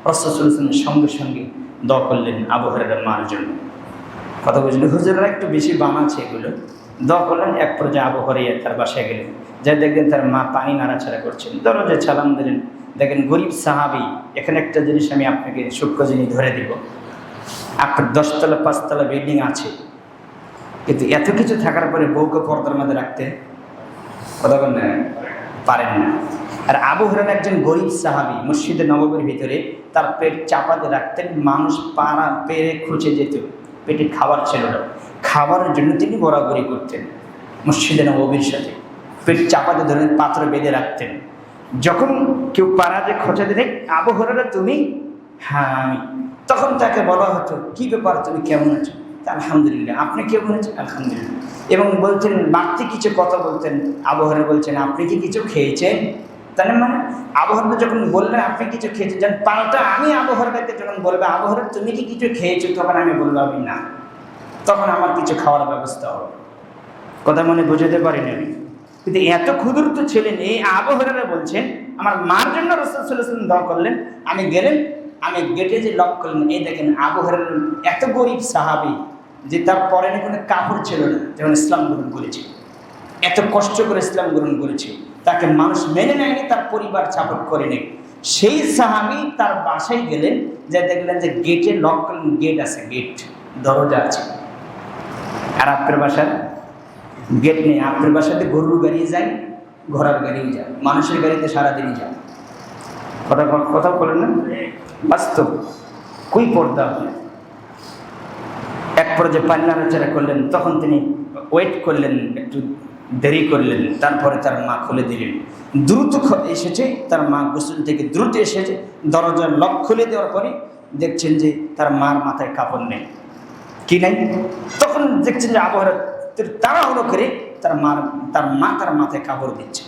রাসূল সাল্লাল্লাহু আলাইহি ওয়াসাল্লাম সঙ্গে সঙ্গে দোয়া করলেন আবু হুরায়রার মার জন্য। কথা বুঝলেন? হুজুররা একটু বেশি বানাচ্ছে এগুলো। দোয়া করলেন, এক পর্যায়ে আবু হুরায়রা তার বাসায় গেলেন, যা দেখলেন তার মা পানি নাড়াচাড়া করছেন, দরজায় সালাম দিলেন। দেখেন গরিব সাহাবী, এখানে একটা জিনিস আমি আপনাকে সূক্ষ্ম জিনিস ধরে দিব। আপনার 10 তলা 5 তলা বিল্ডিং আছে, কিন্তু এত কিছু থাকার পরে বউকে পর্দার মধ্যে রাখতে কথা বলেন পারেন না। আর আবু হুরায়রা একজন গরিব সাহাবী, মসজিদে নববীর ভিতরে তার পেট চাপাতে রাখতেন, মানুষ পাড়া পেরে খুঁজে যেত, পেটে খাবার ছিল না, খাবারের জন্য তিনি বরাবরি করতেন মসজিদে নববীর সাথে। পেট চাপাতে ধরে পাত্র বেঁধে রাখতেন। যখন কেউ পাড়াতে খোঁচা দিলে, আবু হুরায়রা তুমি? হ্যাঁ আমি। তখন তাকে বলা হতো, কি ব্যাপার, তুমি কেমন আছো? আলহামদুলিল্লাহ। আপনি কেমন আছেন? আলহামদুলিল্লাহ। এবং বলতেন, বাড়তি কিছু কথা বলতেন। আবু হুরায়রা বলছেন, আপনি কি কিছু খেয়েছেন? তাহলে মানে আবু হুরায়রা যখন বললেন আপনি কিছু খেয়েছেন, যেন পাল্টা আমি আবু হুরায়রাকে যখন বলবে, আবু হুরায়রা তুমি কি কিছু খেয়েছো, তখন আমি বলবো আমি না, তখন আমার কিছু খাওয়ার ব্যবস্থা হবে। কথা মনে বুঝাতে পারিনি আমি। কিন্তু এত ক্ষুদ্রত ছিলেন, এই আবু হুরায়রা বলছেন আমার মার জন্য রাসূল সাল্লাল্লাহু আলাইহি ওয়াসাল্লাম দোয়া করলেন। আমি গেলেন, আমি গেটে যে লক করলেন, এই দেখেন আবু হুরায়রা এত গরিব সাহাবী যে তার পরনে কোনো কাপড় ছিল না, যখন ইসলাম গ্রহণ করেছে, এত কষ্ট করে ইসলাম গ্রহণ করেছে, তাকে মানুষ মেনে নেয়নি, তার পরিবার সাপোর্ট করেনি। সেই সাহাবী তার বাসায় গেলেন, যে দেখলেন যে গেটে লক করলেন, গেট আছে, গেট দরজা আছে। আর আপনার বাসার গেট নেই। আপনার বাসাতে গরুর গাড়ি যায়, ঘোড়ার গাড়িও যায়, মানুষের গাড়িতে সারাদিনই যায়। কথা বলেন না, বাস্তব। কই পর্দা আপনি। এক পর্যায়ে পান্না নাড়াচাড়া করলেন, তখন তিনি ওয়েট করলেন, একটু দেরি করলেন, তারপরে তার মা খুলে দিলেন। দ্রুত এসেছে, তার মা গোসল থেকে দ্রুত এসেছে, দরজার লক খুলে দেওয়ার পরে দেখছেন যে তার মার মাথায় কাপড় নেই। কি নাই? তখন দেখছেন যে আবু হুরায়রা তাড়াহুড়ো করে তার মা তার মাথায় কাপড় দিচ্ছে।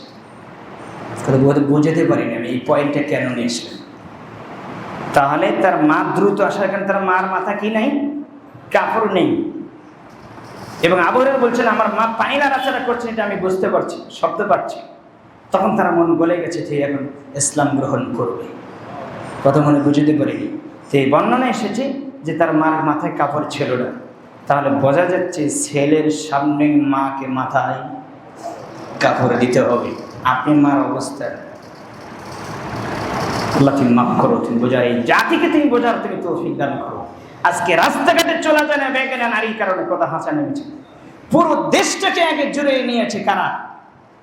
বুঝতে পারিনি আমি এই পয়েন্টটা কেন নিয়ে এসলাম। তাহলে তার মা দ্রুত আসার কারণে তার মার মাথা কি নাই? কাপড় নেই। এবং আবু হুরায়রা বলছেন আমার মা পানি নাড়াচাড়া করছেন, এটা আমি বুঝতে পারছি, শব্দ পাচ্ছি। তখন তার মন গলে গেছে যে এখন ইসলাম গ্রহণ করবে। কথা মনে বুঝতে পারিনি। তো এই বর্ণনা এসেছে যে তার মার মাথায় কাপড় ছিল না। তাহলে বোঝা যাচ্ছে ছেলের সামনে মাকে মাথায় কাপড় দিতে হবে। আপনি মার অবস্থা, আল্লাহ তুমি মাফ করো, তুমি বোঝা, এই জাতিকে তুমি বোঝার তুমি তৌফিক দান করো। আজকে রাস্তাঘাটে চলা যায় না বেগানা নারীর কারণে, কথা হাসা নেমেছে, পুরো দেশটাকে আগে জুড়ে নিয়েছে কারা?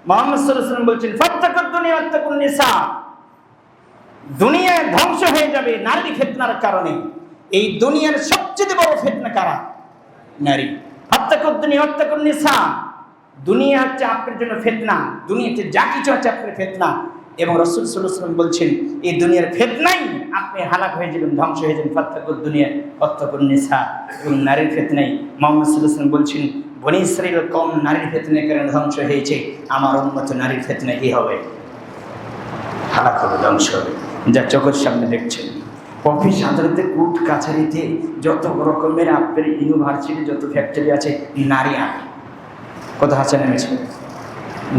মুহাম্মদ সাল্লাল্লাহু আলাইহি ওয়াসাল্লাম বলছেন ফাত্তাকুদ দুনিয়া ওয়াত্তাকুন নিসা, দুনিয়ায় ধ্বংস হয়ে যাবে নারী ফিতনার কারণে। এই দুনিয়ার সবচেয়ে বড় ফিতনা কারা? নারী। ফাত্তাকুদ দুনিয়া ওয়াত্তাকুন নিসা, দুনিয়া হচ্ছে আপনার জন্য ফিতনা, দুনিয়াতে যা কিছু আছে আপনার ফিতনা। এবং রাসূল সাল্লাল্লাহু আলাইহি ওয়াসাল্লাম বলছেন এই দুনিয়ার ফিতনাই আপনি হালাক হয়ে যাবেন, ধ্বংস হয়ে যাবেন। ফাত্তাকুদ দুনিয়া ওয়াত্তাকুন নিসা, এবং নারীর ফিতনাই মুহাম্মদ সাল্লাল্লাহু আলাইহি ওয়াসাল্লাম বলছেন বনী ইসরাঈলের কওম নারীর ফিতনার কারণে ধ্বংস হয়েছে, আমার উম্মত নারীর ফিতনায় কি হবে? হালাক হবে, ধ্বংস হবে। যা চোখের সামনে দেখছেন, অফিস আদালতে, কোর্ট কাছারিতে, যত রকমের আপনার ইউনিভার্সিটি, যত ফ্যাক্টরি আছে, নারী আগে কথা হাসা নেমেছে।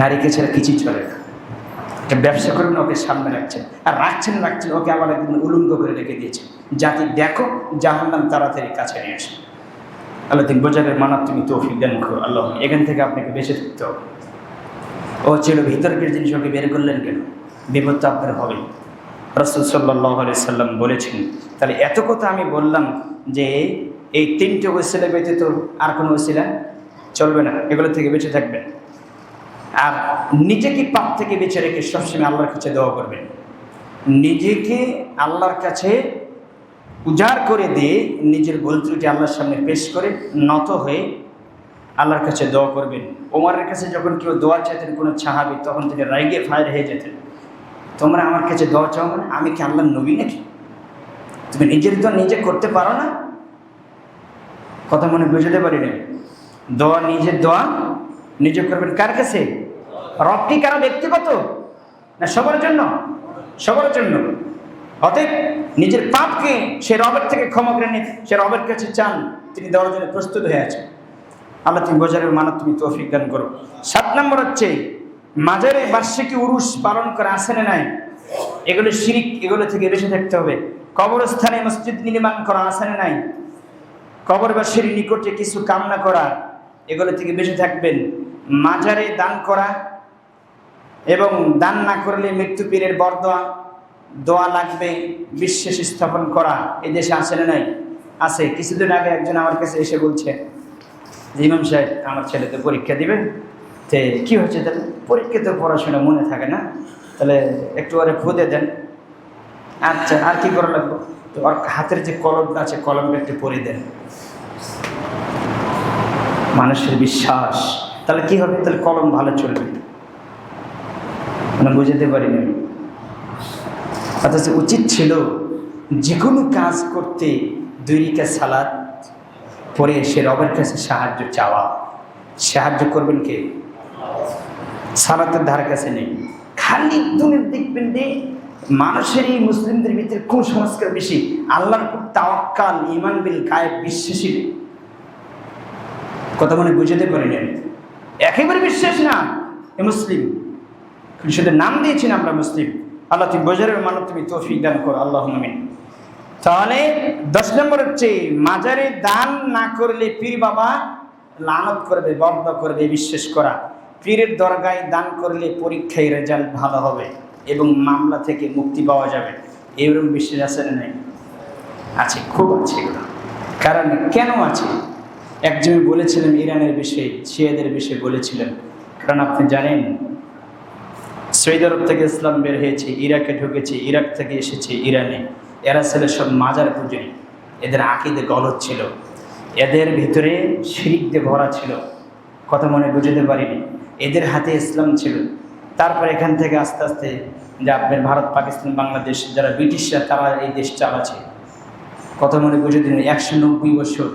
নারীকে ছাড়া কিছুই চলে না। ব্যবসা করবেন, ওকে সামনে রাখছেন, আর রাখছেন ওকে আবার একদিন উলঙ্গ করে রেখে দিয়েছে। জাতি দেখো, জাহান্নাম তাড়াতাড়ি কাছে নিয়ে আসে। আল্লাহ তুমি বোঝাবের মানার তুমি তৌফিক দান করো। আল্লাহ এখান থেকে আপনাকে বেঁচে থাকতে হবে। ও ছিল ভিতরকের জিনিস, ওকে বের করলেন কেন? বিপদ তো আপনার হবে। রাসূল সাল্লাল্লাহু আলাইহি সাল্লাম বলেছেন। তাহলে এত কথা আমি বললাম যে এই তিনটে ওসিলা ব্যতীত আর কোনো ওসিলা চলবে না, এগুলো থেকে বেঁচে থাকবেন। আর নিজেকে পাপ থেকে বেঁচে রেখে সবসময় আল্লাহর কাছে দোয়া করবেন। নিজেকে আল্লাহর কাছে উজাড় করে দিয়ে নিজের ভুল ত্রুটি আল্লাহর সামনে পেশ করে নত হয়ে আল্লাহর কাছে দোয়া করবেন। ওমরের কাছে যখন কেউ দোয়া চাইতেন কোনো সাহাবী, তখন তিনি রাগে ফায়ার হয়ে যেতেন, তোমরা আমার কাছে দোয়া চাও মানে আমি কি আল্লাহর নবী নাকি? তুমি নিজের দোয়া নিজে করতে পারো না? কথা মনে বুঝতে পারি না। দোয়া, নিজের দোয়া নিজে করবেন কার কাছে? রব কি কারো ব্যক্তিগত না? সবার জন্য, সবার জন্য। অতএব নিজের পাপকে সে রবের থেকে ক্ষমা করে নিয়ে সে রবের কাছে চান, তিনি দেওয়ার জন্য প্রস্তুত হয়ে আছেন। আল্লাহ তুমি বোঝারের মানত তুমি তৌফিক দান করো। 7 নম্বর হচ্ছে মাজারে বার্ষিকী উরুস পালন করা আছে না নাই? এগুলো শিরিক, এগুলো থেকে বেঁচে থাকতে হবে। কবরস্থানে মসজিদ নির্মাণ করা আছে না নাই? কবরবাসীর নিকটে কিছু কামনা করা, এগুলো থেকে বেঁচে থাকবেন। মাজারে দান করা এবং দান না করলে মৃত্যু পীরের বরদোয়া, দোয়া লাগবে, বিশ্বাস স্থাপন করা এই দেশে আছে না নাই? আছে। কিছুদিন আগে একজন আমার কাছে এসে বলছে যে ইমাম সাহেব আমার ছেলে তো পরীক্ষা দিবে, তো কী হচ্ছে তাহলে? পরীক্ষা তো পড়াশোনা মনে থাকে না, তাহলে একটু ওরে খুদে দেন। আচ্ছা, আর কি করা লাগবে? তো ওর হাতের যে কলমটা আছে কলমটা একটু পরে দেন। মানুষের বিশ্বাস, তাহলে কি হবে? তাহলে কলম ভালো চলবে। মানে বুঝাতে পারিনি। অথচ উচিত ছিল যে কোনো কাজ করতে 2 রাকাত সালাত পরে সে রবের কাছে সাহায্য চাওয়া। সাহায্য করবেন কে? সালাতের ধার কাছে নেই। খালি দুনিয়া দেখবেন যে মানুষের এই মুসলিমদের ভিতরে কুসংস্কার বেশি, আল্লাহর উপর তাওয়াক্কাল, ঈমান বিল গায়েব বিশ্বাসী নেই। কথা মনে বুঝাতে পারিনি। একেবারে বিশ্বাস না এ মুসলিম, শুধু নাম দিয়েছেন আমরা মুসলিম। আল্লাহ তুমি বোঝারের মানব, তুমি তৌফিক দান করো, আল্লাহুম্মা আমিন। তাহলে 10 নম্বর হচ্ছে মাজারে দান না করলে পীর বাবা লানত করবে, বরদা করবে, বিশ্বাস করা। পীরের দরগায় দান করলে পরীক্ষায় রেজাল্ট ভালো হবে এবং মামলা থেকে মুক্তি পাওয়া যাবে, এরকম বিশ্বাস আছে না? নাই? আছে, খুব আছে এগুলো। কারণ কেন আছে? একজন বলেছিলেন ইরানের বিষয়ে, শিয়াদের বিষয়ে বলেছিলেন। কারণ আপনি জানেন সৌদি আরব থেকে ইসলাম বের হয়েছে, ইরাকে ঢুকেছে, ইরাক থেকে এসেছে ইরানে। এরা ছিল সব মাজার পূজারী। এদের আকীদা গলদ ছিল, এদের ভিতরে শিরক দিয়ে ভরা ছিল। কথা মনে বুঝতে পারিনি। এদের হাতে ইসলাম ছিল। তারপর এখান থেকে আস্তে আস্তে যে আপনার ভারত, পাকিস্তান, বাংলাদেশ যারা ব্রিটিশরা, তারা এই দেশ চালাচ্ছে। কথা মনে বুঝে দিন 190 বছর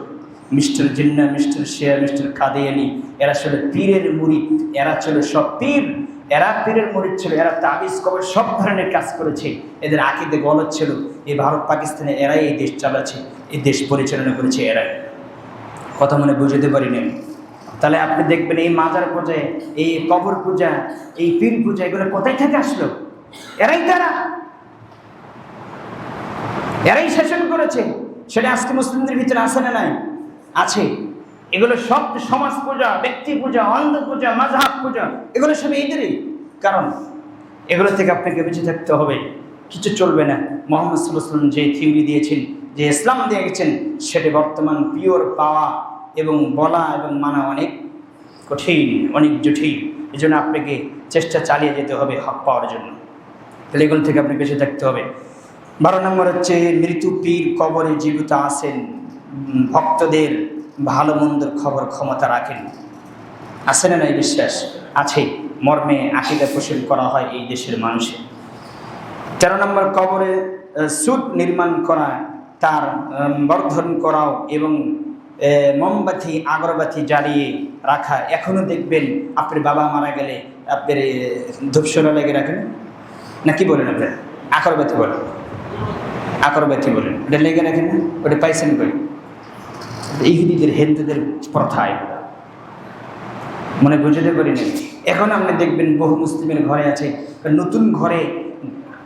মিস্টার জিন্না, মিস্টার শেয়া, মিস্টার কাদিয়ানি, এরা ছিল পীরের মুরিদ। এরা ছিল সব পীর, এরা পীরের মুরিদ ছিল। এরা তাবিজ কবর সব ধরনের কাজ করেছে। এদের আকীদা গলদ ছিল। এই ভারত পাকিস্তানে এরাই এই দেশ চালাচ্ছে, এই দেশ পরিচালনা করেছে এরাই। কথা মনে বুঝতে পারিনি। তাহলে আপনি দেখবেন এই মাজার পূজা, এই কবর পূজা, এই পীর পূজা, এগুলো কোথায় থেকে আসলো? এরাই তারা, এরাই শাসন করেছে। সেটা আজকে মুসলিমদের ভিতরে আছে না? নাই, আছে। এগুলো সব সমাজ পূজা, ব্যক্তি পূজা, অন্ধ পূজা, মাযহাব পূজা, এগুলো সব এদেরই কারণ। এগুলো থেকে আপনাকে বেঁচে থাকতে হবে, কিছু চলবে না। মুহাম্মদ সাল্লাল্লাহু আলাইহি ওয়াসাল্লাম যে থিওরি দিয়েছেন, যে ইসলাম দিয়ে গেছেন, সেটা বর্তমান পিওর পাওয়া এবং বলা এবং মানা অনেক কঠিন, অনেক জটিল। এই জন্য আপনাকে চেষ্টা চালিয়ে যেতে হবে হক পাওয়ার জন্য। তাহলে এগুলো থেকে আপনি বেঁচে থাকতে হবে। 12 নম্বর হচ্ছে মৃত্যু পীর কবরে জীবিত আছেন, ভক্তদের ভালো মন্দের খবর ক্ষমতা রাখেন। আছে না? নাই বিশ্বাস আছে, মর্মে আকীদা পোষণ করা হয় এই দেশের মানুষের। 13 নম্বর কবরে সুদ নির্মাণ করা, তার বর্ধন করাও এবং মোমবাতি আগরবাতি জ্বালিয়ে রাখা। এখনও দেখবেন আপনার বাবা মারা গেলে আপনার ধূপশোলা লেগে রাখেন না, কি বলেন আপনার? আকরবাতি বলেন, আকরবাতি বলেন, ওটা লেগে রাখেন না? ওটা পাইছেন করে ইহুদিদের, হিন্দুদের প্রথা এগুলো, মনে বুঝতে পারি না। এখন আপনি দেখবেন বহু মুসলিমের ঘরে আছে, নতুন ঘরে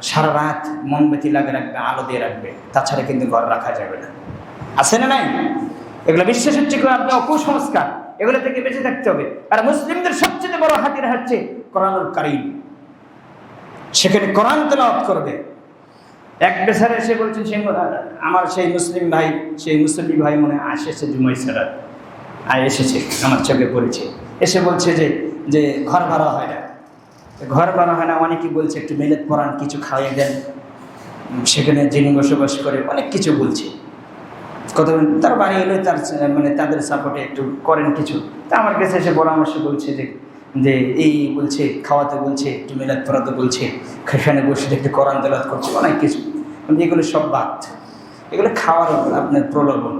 সারা রাত মোমবাতি লাগিয়ে রাখবে, আলো দিয়ে রাখবে, তাছাড়া কিন্তু ঘর রাখা যাবে না। আছে না? নাই? এগুলো বিশ্বাস হচ্ছে আপনি অকুসংস্কার, এগুলো থেকে বেঁচে থাকতে হবে। আর মুসলিমদের সবচেয়ে বড় হাতিয়ার হচ্ছে কোরআনুল কারীম। সেখানে কোরআন তেলাওয়াত করবে। এক বেচারা এসে বলছেন, সে আমার সেই মুসলিম ভাই, সেই মুসলিম ভাই মনে আসেছে জুমাই ছাড়া এসেছে, আমার চোখে পড়েছে। এসে বলছে যে ঘর ভাড়া হয় না, ঘর ভাড়া হয় না। অনেকে বলছে একটু মিলাদ পড়ান, কিছু খাইয়ে দেন, সেখানে যিনি বসবাস করে, অনেক কিছু বলছে। কথা তার বাড়ি এলে তার মানে তাদের সাপোর্টে একটু করেন কিছু। তা আমার কাছে এসে পরামর্শ বলছে যে এই বলছে, খাওয়াতে বলছে, একটু মিলাদ পড়াতে বলছে, সেখানে বসে একটু কোরআন তেলাওয়াত করছে, অনেক কিছু। এগুলো সব বাদ, এগুলো খাওয়ার আপনার প্রলোভন।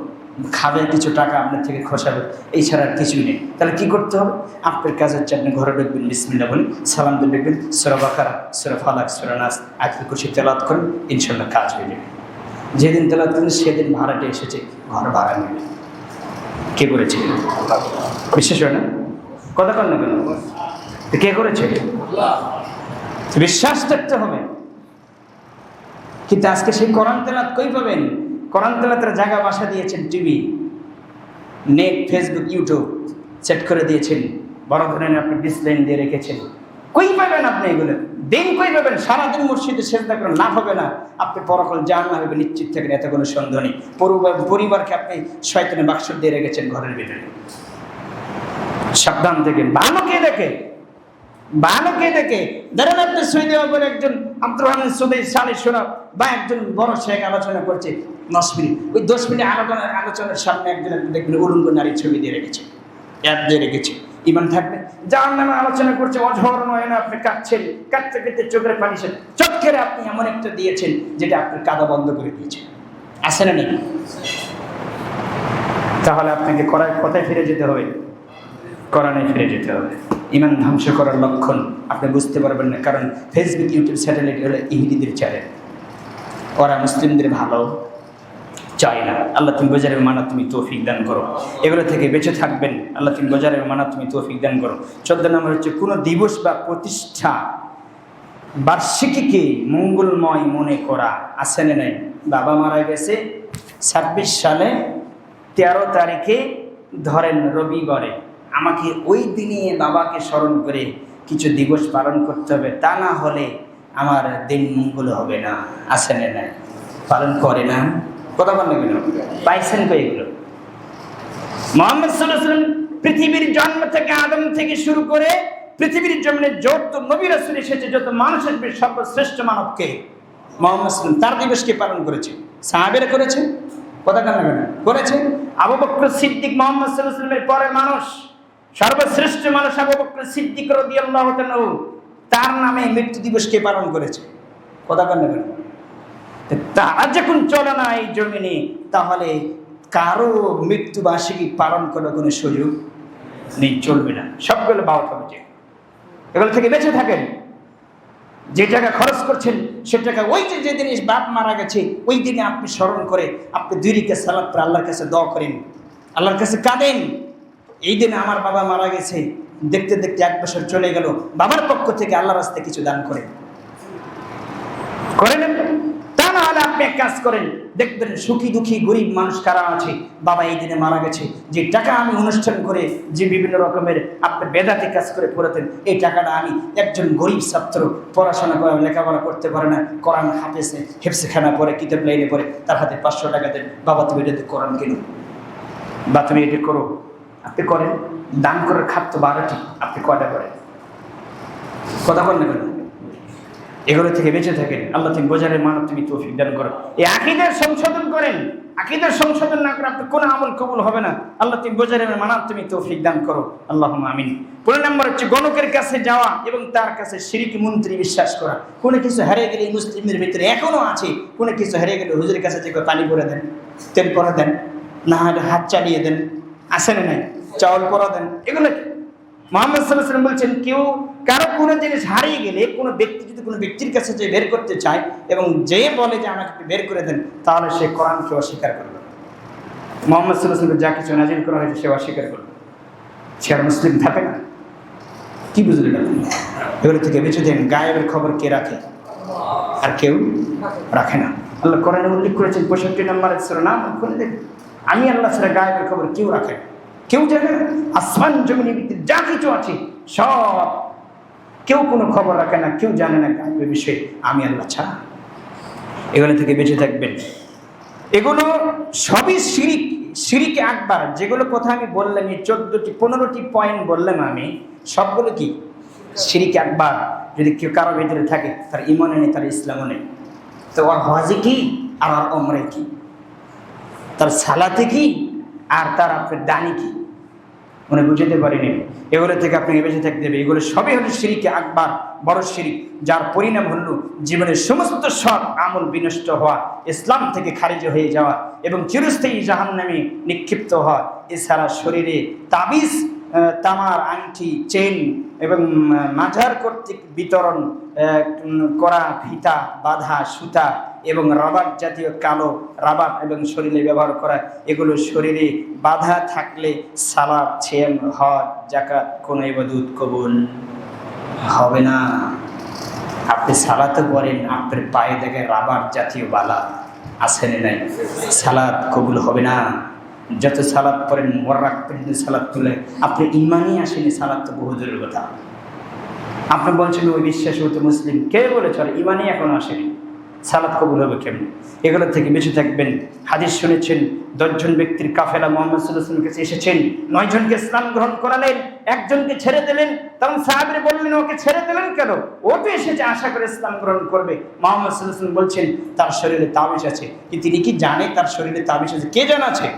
খাবে, কিছু টাকা আপনার থেকে খসাবে, এই ছাড়া আর কিছুই নেই। তাহলে কী করতে হবে? আপনার কাজ হচ্ছে আপনি ঘরে ঢুকবেন, বিসমিল্লাহ বলেন, সালাম দিয়ে ঢুকবেন, সূরা বাকারা, সূরা ফালাক, সূরা নাস, আয়াতুল কুরসি তেলাওয়াত করেন, ইনশাআল্লাহ কাজ হয়ে যাবে। যেদিন তেলাওয়াত করেন সেদিন ভাড়াটে এসেছে, ঘর ভাড়া নেবে। কে করেছে? বিশ্বাস হয় না? কথা কর না কেন? কে করেছে? বিশ্বাস থাকতে হবে। কিন্তু আজকে সেই কোরআন তেলাওয়াত কই পাবেন? কোরআন তেলাওয়াতের জায়গা বাসা দিয়েছেন TV, net, Facebook, YouTube set করে দিয়েছেন, বড় ধরনের আপনি ডিসপ্লে দিয়ে রেখেছেন। কই পাবেন আপনি এগুলো? দিন কই পাবেন? সারাদিন মসজিদে সেজদা করেন, লাভ হবে না। আপনি পরকাল জাহান্নামে হবে, নিশ্চিত থাকেন, এত কোনো সন্দেহ নেই। পরিবারকে আপনি শয়তানের বাক্স দিয়ে রেখেছেন ঘরের ভিতরে। সাবধান থেকে। বানোকে দেখে, বানোকে দেখে ধরেন আপনি সৌদি আরবের একজন আব্দুর রহমান সৌদি সালে শোনা বা একজন বড় শেখ আলোচনা করছে 10 মিনিট, ওই 10 মিনিট আলোচনার সামনে একজন দেখবেন উলঙ্গ নারীর ছবি দিয়ে রেখেছে, অ্যাড দিয়ে রেখেছে। ইমান থাকবে। জাহান্নামের আলোচনা করছে, অঝর নয়নে আপনি কাঁদছেন, কাঁদতে কাঁদতে চোখের পানি চোখের আপনি এমন একটা দিয়েছেন যেটা আপনি কাদা বন্ধ করে দিয়েছেন, আসে না নাকি? তাহলে আপনাকে কথায় ফিরে যেতে হবে, কোরআনে ফিরে যেতে হবে। ইমান ধ্বংস করার লক্ষণ আপনি বুঝতে পারবেন না, কারণ ফেসবুক, ইউটিউব, স্যাটেলাইট হলো ইহুদিদের চ্যানেল। ওরা মুসলিমদের ভালো চাই না। আল্লাহ তুমি বোঝার মানা তুমি তৌফিক দান করো। এগুলো থেকে বেঁচে থাকবেন, আল্লাহ তুমি বোঝার মানা তুমি তৌফিক দান করো। 14 নম্বর হচ্ছে কোনো দিবস বা প্রতিষ্ঠা বার্ষিকীকে মঙ্গলময় মনে করা, আছে না নাই? বাবা মারা গেছে 26 সালে 13 তারিখে, ধরেন রবিবারে, আমাকে ওই দিনে বাবাকে স্মরণ করে কিছু দিবস পালন করতে হবে, তা না হলে আমার দিন মঙ্গল হবে না, আছে না নাই? পালন করে না, কথা বলেন না, পাইছেন তো এগুলো? মুহাম্মদ সাল্লাল্লাহু আলাইহি ওয়াসাল্লাম পৃথিবীর জন্ম থেকে, আদম থেকে শুরু করে পৃথিবীর জমিনে যত নবী রাসূল এসেছে, যত মানুষ আসবে, সর্বশ্রেষ্ঠ মানবকে মুহাম্মদ সাল্লাল্লাহু আলাইহি ওয়াসাল্লাম তার দিবসকে পালন করেছে। সাহাবীরা করেছে, কথা কান্না করেছে। আবু বকর সিদ্দিক মুহাম্মদ সাল্লাল্লাহু আলাইহি ওয়াসাল্লামের পরে মানুষ, সর্বশ্রেষ্ঠ মানুষ আবু বকর সিদ্দিক রাদিয়াল্লাহু তাআলা, তার নামে মৃত্যু দিবসকে পালন করেছে, কথা কান্না কেন? তারা যখন চলে না এই জমিনে, তাহলে কারো মৃত্যুবার্ষিকী পালন করার কোনো সুযোগ নেই, চলবে না, সবগুলো বাউট হবে। এগুলো থেকে বেঁচে থাকেন। যে টাকা খরচ করছেন সে টাকা ওই যে জিনিস বাপ মারা গেছে ওই দিনে আপনি স্মরণ করে আপনি 2 রাকাত সালাত পড়ে আল্লাহর কাছে দোয়া করেন, আল্লাহর কাছে কাঁদেন, এই দিনে আমার বাবা মারা গেছে, দেখতে দেখতে 1 বছর চলে গেল, বাবার পক্ষ থেকে আল্লাহর রাস্তায় কিছু দান করেন। তা না হলে আপনি এক কাজ করেন, দেখবেন সুখী দুঃখী গরিব মানুষ কারা আছে, বাবা এই দিনে মারা গেছে, যে টাকা আমি অনুষ্ঠান করে যে বিভিন্ন রকমের আপনি বেদাতি কাজ করে পড়াতেন, এই টাকাটা আমি একজন গরিব ছাত্র পড়াশোনা করে লেখাপড়া করতে পারে না, কোরআন হেফজখানা পড়ে, কিতাব লাইনে পড়ে, তার হাতে 500 টাকা দেন, বাবা তুমি এটাতে কোরআন কিনো, বা তুমি এটা করো। আপনি করেন, দান করার খাদ্য 12টি, আপনি কয়টা করেন? কথা বলেন না কেন? এগুলো থেকে বেঁচে থাকেন। আল্লাহ তুমি বোঝারের মানব তুমি তৌফিক দান করো। এই আকীদার সংশোধন করেন, আকীদার সংশোধন না করে আপনি কোনো আমল কবুল হবে না। আল্লাহ তুমি বোঝারের মানব তুমি তৌফিক দান করো, আল্লাহুম্মা আমিন। 15 নম্বর হচ্ছে গণকের কাছে যাওয়া এবং তার কাছে শিরকি মন্ত্রী বিশ্বাস করা। কোনো কিছু হারিয়ে গেলে মুসলিমদের ভিতরে এখনো আছে, কোনো কিছু হারিয়ে গেলে হুজুরের কাছে থেকে পানি পরে দেন, তেল পরা দেন, না হলে হাত চালিয়ে দেন, আসে না নাই, চাউল পরা দেন। এগুলো মুহাম্মদ সাল্লাল্লাহু আলাইহি ওয়াসাল্লাম বলছেন, কেউ কারো কোনো জিনিস হারিয়ে গেলে কোনো ব্যক্তি যদি কোনো ব্যক্তির কাছে যে বের করতে চায় এবং যে বলে যে আমাকে বের করে দেন, তাহলে সে কোরআনকে অস্বীকার করবে। মুহাম্মদ সাল্লাল্লাহু আলাইহি ওয়াসাল্লাম যা কিছু নাযিল করা হয়েছে সে অস্বীকার করবে, সে আর মুসলিম থাকে না। কি বুঝলেন আপনি? এগুলো থেকে বেঁচে দেন। গায়েবের খবর কে রাখে? আর কেউ রাখে না। আল্লাহ কোরআনে উল্লেখ করেছেন 65 নম্বরের সূরা, নাম খুলে দেখুন, আমি আল্লাহ ছাড়া গায়েবের খবর কেউ রাখে না, কেউ জানে না। আসমান জমিনের ভিতরে যা কিছু আছে সব, কেউ কোনো খবর রাখে না, কেউ জানে না গায়েবের বিষয়ে, আমি আল্লাহ ছাড়া। এগুলো থেকে বেঁচে থাকবেন। এগুলো সবই শিরিক, শিরিকে আকবার। যেগুলো কথা আমি বললাম, এই 14টি 15টি পয়েন্ট বললাম আমি, সবগুলো কি শিরিকে আকবার। যদি কেউ কারো ভিতরে থাকে, তার ঈমানও নেই, তার ইসলামও নেই, তো ওর হজে কি আর ওর ওমরায় কি, তার সালাতে কি আর তার আপনার দানি কি, মনে বুঝতে পারিনি। এগুলো থেকে আপনাকে বেঁচে থাকতে হবে। এগুলো সবই হলো শিরিকে আকবার, বড় শিরিক, যার পরিণাম হলো জীবনের সমস্ত সৎ আমল বিনষ্ট হওয়া, ইসলাম থেকে খারিজ হয়ে যাওয়া এবং চিরস্থায়ী জাহান্নামে নিক্ষিপ্ত হওয়া। এছাড়া শরীরে তাবিজ, তামার আংটি, চেন এবং মাজার কর্তৃক বিতরণ করা ফিতা, বাঁধা সুতা এবং রাবার জাতীয় কালো রাবার এবং শরীরে ব্যবহার করা, এগুলো শরীরে বাধা থাকলে সালাত, ছিয়াম, হজ, যাকাত কোনো ইবাদত কবুল হবে না। আপনি সালাতে পড়েন, আপনার পায়ে দেখে রাবার জাতীয় বালা আসেন নাই, সালাত কবুল হবে না। যত সালাত পড়েন মনে রাখবেন, সালাত তুলে আপনি ইমানই আসেনি, সালাত তো বহু দূরের কথা। আপনি বলছেন ওই বিশ্বাস হতো মুসলিম, কে বলেছ? আর ইমানই এখনো আসেনি, সালাত কবুল হবে কেমন? এগুলো থেকে বেঁচে থাকবেন। হাদিস শুনেছেন, 10 জন ব্যক্তির কাফেলা মুহাম্মদ সাল্লাল্লাহু আলাইহি ওয়াসাল্লামের কাছে এসেছেন, 9 জনকে ইসলাম গ্রহণ করালেন, একজনকে ছেড়ে দিলেন। তখন সাহাবীরা বললেন, ওকে ছেড়ে দিলেন কেন? ও তো এসেছে আশা করে ইসলাম গ্রহণ করবে। মুহাম্মদ সাল্লাল্লাহু আলাইহি ওয়াসাল্লাম বলছেন, তার শরীরে তাবিজ আছে। কি তিনি কি জানে তার শরীরে তাবিজ আছে? কে জানাছে?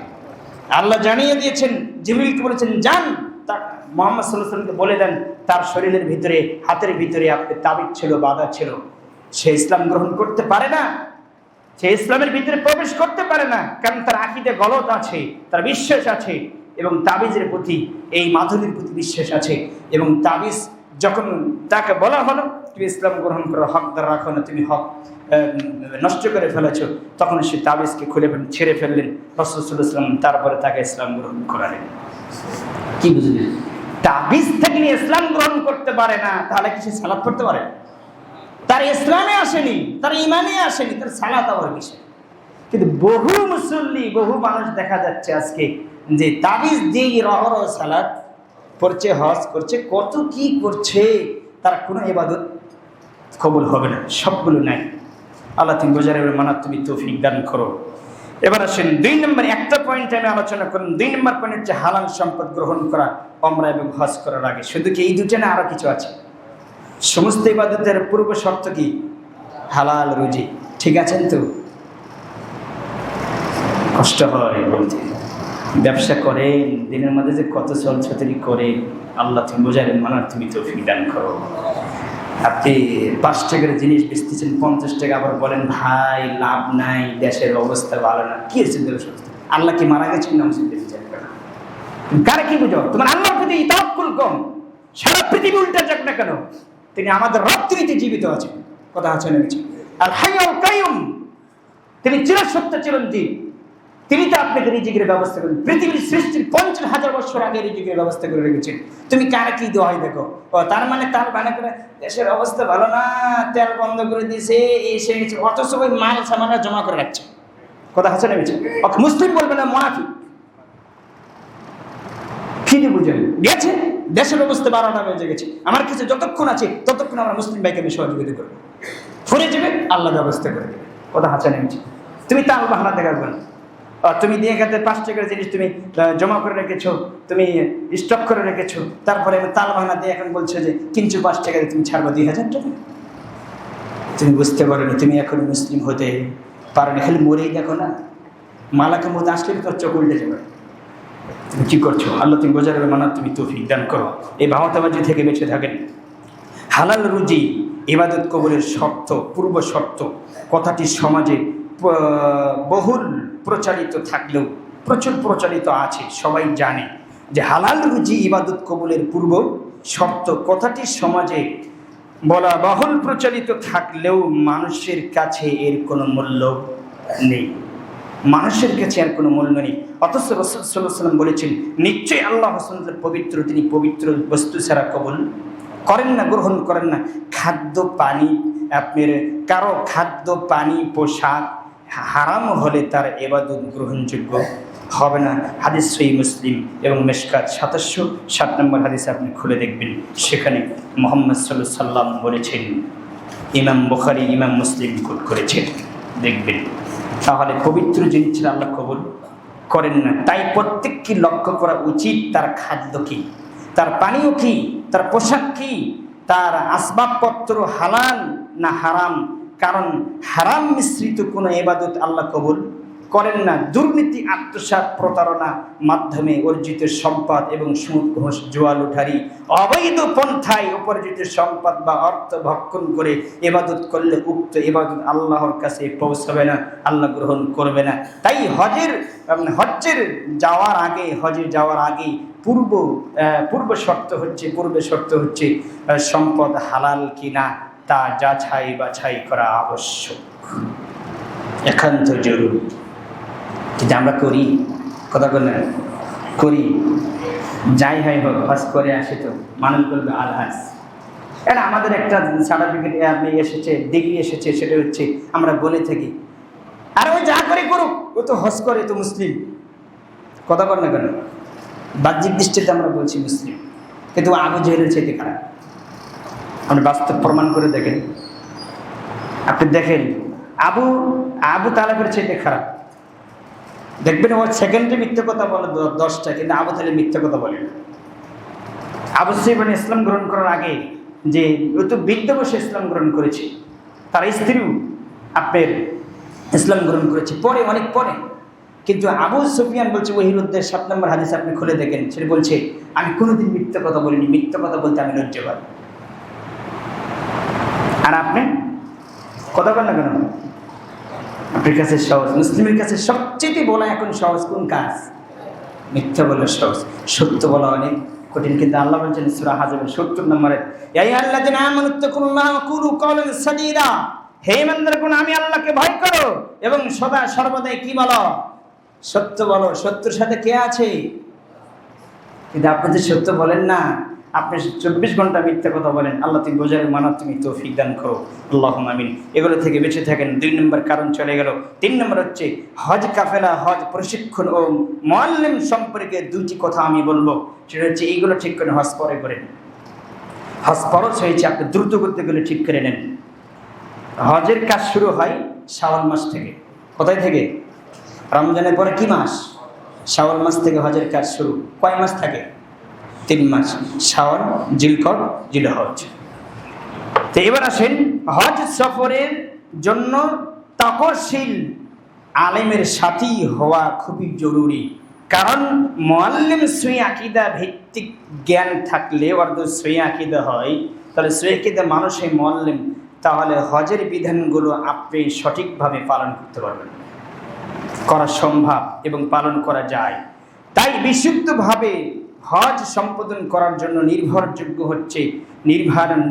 আল্লাহ জানিয়ে দিয়েছেন, জিবরিলকে বলেছেন যান মুহাম্মদ সাল্লাল্লাহু আলাইহি ওয়াসাল্লামকে বলে দেন তার শরীরের ভিতরে, হাতের ভিতরে আপনার তাবিজ ছিল, বাধা ছিল, সে ইসলাম গ্রহণ করতে পারে না, সে ইসলামের ভিতরে প্রবেশ করতে পারে না, কারণ তার আকীদা গলত আছে, তার বিশ্বাস আছে এবং তাবিজের প্রতি, এই মাধুরীর প্রতি বিশ্বাস আছে। এবং তাবিজ যখন তাকে বলা হলো তুমি ইসলাম গ্রহণ করো, হকদার রাখো না, তুমি হক নষ্ট করে ফেলেছো, তখন সে তাবিজকে খুলে ছেড়ে ফেললেন রাসূল সাল্লাল্লাহু আলাইহি ওয়াসাল্লাম, তারপরে তাকে ইসলাম গ্রহণ করালেন। কি বুঝলেন? তাবিজ থেকে ইসলাম গ্রহণ করতে পারে না, তাহলে কি সে সালাত পড়তে পারে? তার ইসলামে আসেনি, তার ইমানে আসেনি, তার সালাত আবার বিষয়। কিন্তু বহু মুসল্লি, বহু মানুষ দেখা যাচ্ছে আজকে যে তাবিজ দিয়ে রহর সালাত পড়ছে, হজ করছে, কত কি করছে, তার কোনো ইবাদত কবুল হবে না, সবগুলো নাই। আল্লাহ তুমি বোঝার মানা তুমি তৌফিক দান করো। এবার আসেন 2 নম্বর একটা পয়েন্ট আমি আলোচনা করুন। 2 নম্বর পয়েন্ট হচ্ছে হালাল সম্পদ গ্রহণ করা ওমরা এবং হজ করার আগে। শুধু কি এই দুটো না, আরো কিছু আছে? সমস্ত ইবাদতের পূর্ব শর্ত কি? হালাল রুজি। ঠিক আছেন তো? কষ্ট হয় বলতে, ব্যবসা করেন, দিনের মধ্যে যে কত চলছাতুরি করে, আল্লাহ তুমি বোঝার মানার তুমি তৌফিক দান করো। আপনি 5 টাকার জিনিস বেচতেছেন 50 টাকা, আবার বলেন ভাই লাভ নাই, দেশের অবস্থা ভালো না। কি হয়েছে দেশের অবস্থা? আল্লাহ কি মারা গেছেন না? কারে কি বুঝো? তোমার আল্লাহর প্রতি তাওয়াক্কুল কম। সারা পৃথিবী উল্টা যাক না কেন, তিনি আমাদের রক্তনীতি জীবিত আছেন। কথা আছে না? আল হাইয়ুল কাইয়ুম, তিনি চিরসত্য চিরঞ্জীব। তিনি তো আপনাকে রিজিকের ব্যবস্থা করেন। পৃথিবীর সৃষ্টির 50,000 বছর আগে রিজিকের ব্যবস্থা করে রেখেছেন। তুমি কারে কি দোয়াই দেখো? ও তার মানে তার বানা করে দেশের অবস্থা ভালো না, তেল বন্ধ করে দিয়েছে, এসে অথচ ওই মাল সামানা জমা করে রাখছে। কথা আছে না? মুসলিম বলবে না, মুনাফিক। কি বুঝেন? গেছে দেশের অবস্থা 12টা বেজে গেছে, আমার কাছে যতক্ষণ আছে ততক্ষণ আমরা মুসলিম ভাইকে আমি সহযোগিতা করবো। ফুরে যাবে, আল্লাহ ব্যবস্থা করে দেবে। কথা আছে না? তুমি তাল বাহানা দেখাবে না। তুমি দিয়ে গেতে 5 টাকার জিনিস তুমি জমা করে রেখেছো, তুমি স্টক করে রেখেছো, তারপরে তাল বাহানা দিয়ে এখন বলছো যে কিন্তু 5 টাকা দিয়ে তুমি ছাড়বা 2000 টাকা। তুমি বুঝতে পারো না, তুমি এখন মুসলিম হতে পারো না, খালি মরেই দেখো না, মালাকের মধ্যে আসলে তোর চোখ উল্টে যাবে। তুমি কি করছো? আল্লাহ তুমি বোঝার মানা তুমি তৌফিক দান করো। এই ভাওতাবাজি থেকে বেঁচে থাকেন। হালাল রুজি ইবাদত কবুলের শর্ত, পূর্ব শর্ত। কথাটি সমাজে বহুল প্রচারিত থাকলেও, প্রচুর প্রচারিত আছে, সবাই জানে যে হালাল রুজি ইবাদত কবুলের পূর্ব শর্ত। কথাটি সমাজে বলা বহুল প্রচারিত থাকলেও মানুষের কাছে এর কোনো মূল্য নেই, মানুষের কাছে আর কোনো মূল্য নেই। অথচ রাসূল সাল্লাল্লাহু আলাইহি ওয়াসাল্লাম বলেছেন, নিশ্চয়ই আল্লাহ পবিত্র, তিনি পবিত্র বস্তু ছাড়া কবুল করেন না, গ্রহণ করেন না। খাদ্য পানি, আপনার কারো খাদ্য পানি পোশাক হারাম হলে তার ইবাদত গ্রহণযোগ্য হবে না। হাদিস সহিহ মুসলিম এবং মিশকাত 707 নম্বর হাদিস আপনি খুলে দেখবেন, সেখানে মুহাম্মদ সাল্লাল্লাহু আলাইহি ওয়াসাল্লাম বলেছেন, ইমাম বুখারী ইমাম মুসলিম কোট করেছেন, দেখবেন। তাহলে পবিত্র জিনিস আল্লাহ কবুল করেন না। তাই প্রত্যেককে লক্ষ্য করা উচিত তার খাদ্য কি, তার পানীয় কি, তার পোশাক কি, তার আসবাবপত্র হালাল না হারাম। কারণ হারাম মিশ্রিত কোনো ইবাদত আল্লাহ কবুল করেন না। দুর্নীতি, আত্মসাৎ, প্রতারণা মাধ্যমে অর্জিত সম্পদ এবং সুদ, ঘুষ, জুয়া, লুঠারি, অবৈধ পন্থায় উপার্জিত সম্পদ বা অর্থ ভক্ষণ করে ইবাদত করলে উক্ত ইবাদত আল্লাহর কাছে পৌঁছাবে না, আল্লাহ গ্রহণ করবে না। তাই হজ্জের যাওয়ার আগে পূর্বে শর্ত হচ্ছে সম্পদ হালাল কিনা তা যাচাই বাছাই করা আবশ্যক, একান্ত জরুরি। যেটা আমরা করি, কথা বললেন করি, যাই হয় হোক হজ করে আসে তো মানুষ বলবে আলহাজ। এটা আমাদের একটা সার্টিফিকেট এসেছে, ডিগ্রি এসেছে, সেটা হচ্ছে আমরা বলে থাকি আর ওই যা করে করুক, ও তো হজ করে, তো মুসলিম। কথা বল না কেন? বাহ্যিক দৃষ্টিতে আমরা বলছি মুসলিম, কিন্তু আবু জেহেলের চাইতে খারাপ। আপনি বাস্তব প্রমাণ করে দেখেন, আপনি দেখেন আবু তালেবের চাইতে খারাপ। দেখবেন ও সেকেন্ডে মিথ্যে কথা বলে 10টা, কিন্তু আবু তালেব মিথ্যে কথা বলে না। আবু সুফিয়ান ইসলাম গ্রহণ করার আগে যে ও তো বৃদ্ধ বসে ইসলাম গ্রহণ করেছে, তার স্ত্রীও আপনার ইসলাম গ্রহণ করেছে পরে, অনেক পরে। কিন্তু আবু সুফিয়ান বলছে ওহির উদ্দেশ্য 7 নম্বর হাদিস আপনি খুলে দেখেন, সেটা বলছে আমি কোনোদিন মিথ্যা কথা বলিনি, মিথ্যা কথা বলতে আমি লজ্জা পাই। আর আপনি কথা বলেন না কেন? আপনার কাছে সহজ, মুসলিমের কাছে সবচেয়ে বলা এখন সহজ কোন কাজ? মিথ্যা বলা সহজ, সত্য বলা অনেক কঠিন। কিন্তু আল্লাহ বলছেন সূরা হাজরের 70 নম্বরে, ইয়া আইয়ুহাল্লাযিনা আমানুত্তাকুল্লাহা ওয়া কুলু কাওলান সাদীদা, হে ঈমানদারগণ আমি আল্লাহকে ভয় করো এবং সদা সর্বদাই কি বলো? সত্য বলো। সত্যের সাথে কে আছে? কিন্তু আপনি তো সত্য বলেন না, আপনি 24 ঘন্টা মিথ্যা কথা বলেন। আল্লাহ তুমি বোঝার মানার তুমি তৌফিক দান করো, আল্লাহুম্মা আমিন। এগুলো থেকে বেঁচে থাকেন। 2 নম্বর কারণ চলে গেল। 3 নম্বর হচ্ছে হজ কাফেলা, হজ প্রশিক্ষণ ও মুআল্লিম সম্পর্কে 2টি কথা আমি বলবো। সেটা হচ্ছে এইগুলো ঠিক করে হজ পরে করেন। হজ ফরজ হয়েছে, আপনি দ্রুত করতে গেলে ঠিক করে নেন। হজের কাজ শুরু হয় শাওয়াল মাস থেকে। কোথায় থেকে? রমজানের পরে কি মাস? শাওয়াল মাস থেকে হজের কাজ শুরু। কয় মাস থাকে? 3 মাস, শাওয়াল, জিলকদ, জিলহজ। তো এবার আসেন, হজ সফরের জন্য তাকশীল আলেমের সাথী হওয়া খুবই জরুরি। কারণ মুআল্লিম সহি আকীদা ভিত্তিক জ্ঞান থাকলে অর্ধ সহি আকীদা হয়, তাহলে সহি আকীদা মানুষই মুআল্লিম, তাহলে হজের বিধানগুলো আপনি সঠিকভাবে পালন করতে পারবেন, করা সম্ভব এবং পালন করা যায়। তাই বিশুদ্ধভাবে হজ সম্পাদন করার জন্য নির্ভরযোগ্য হচ্ছে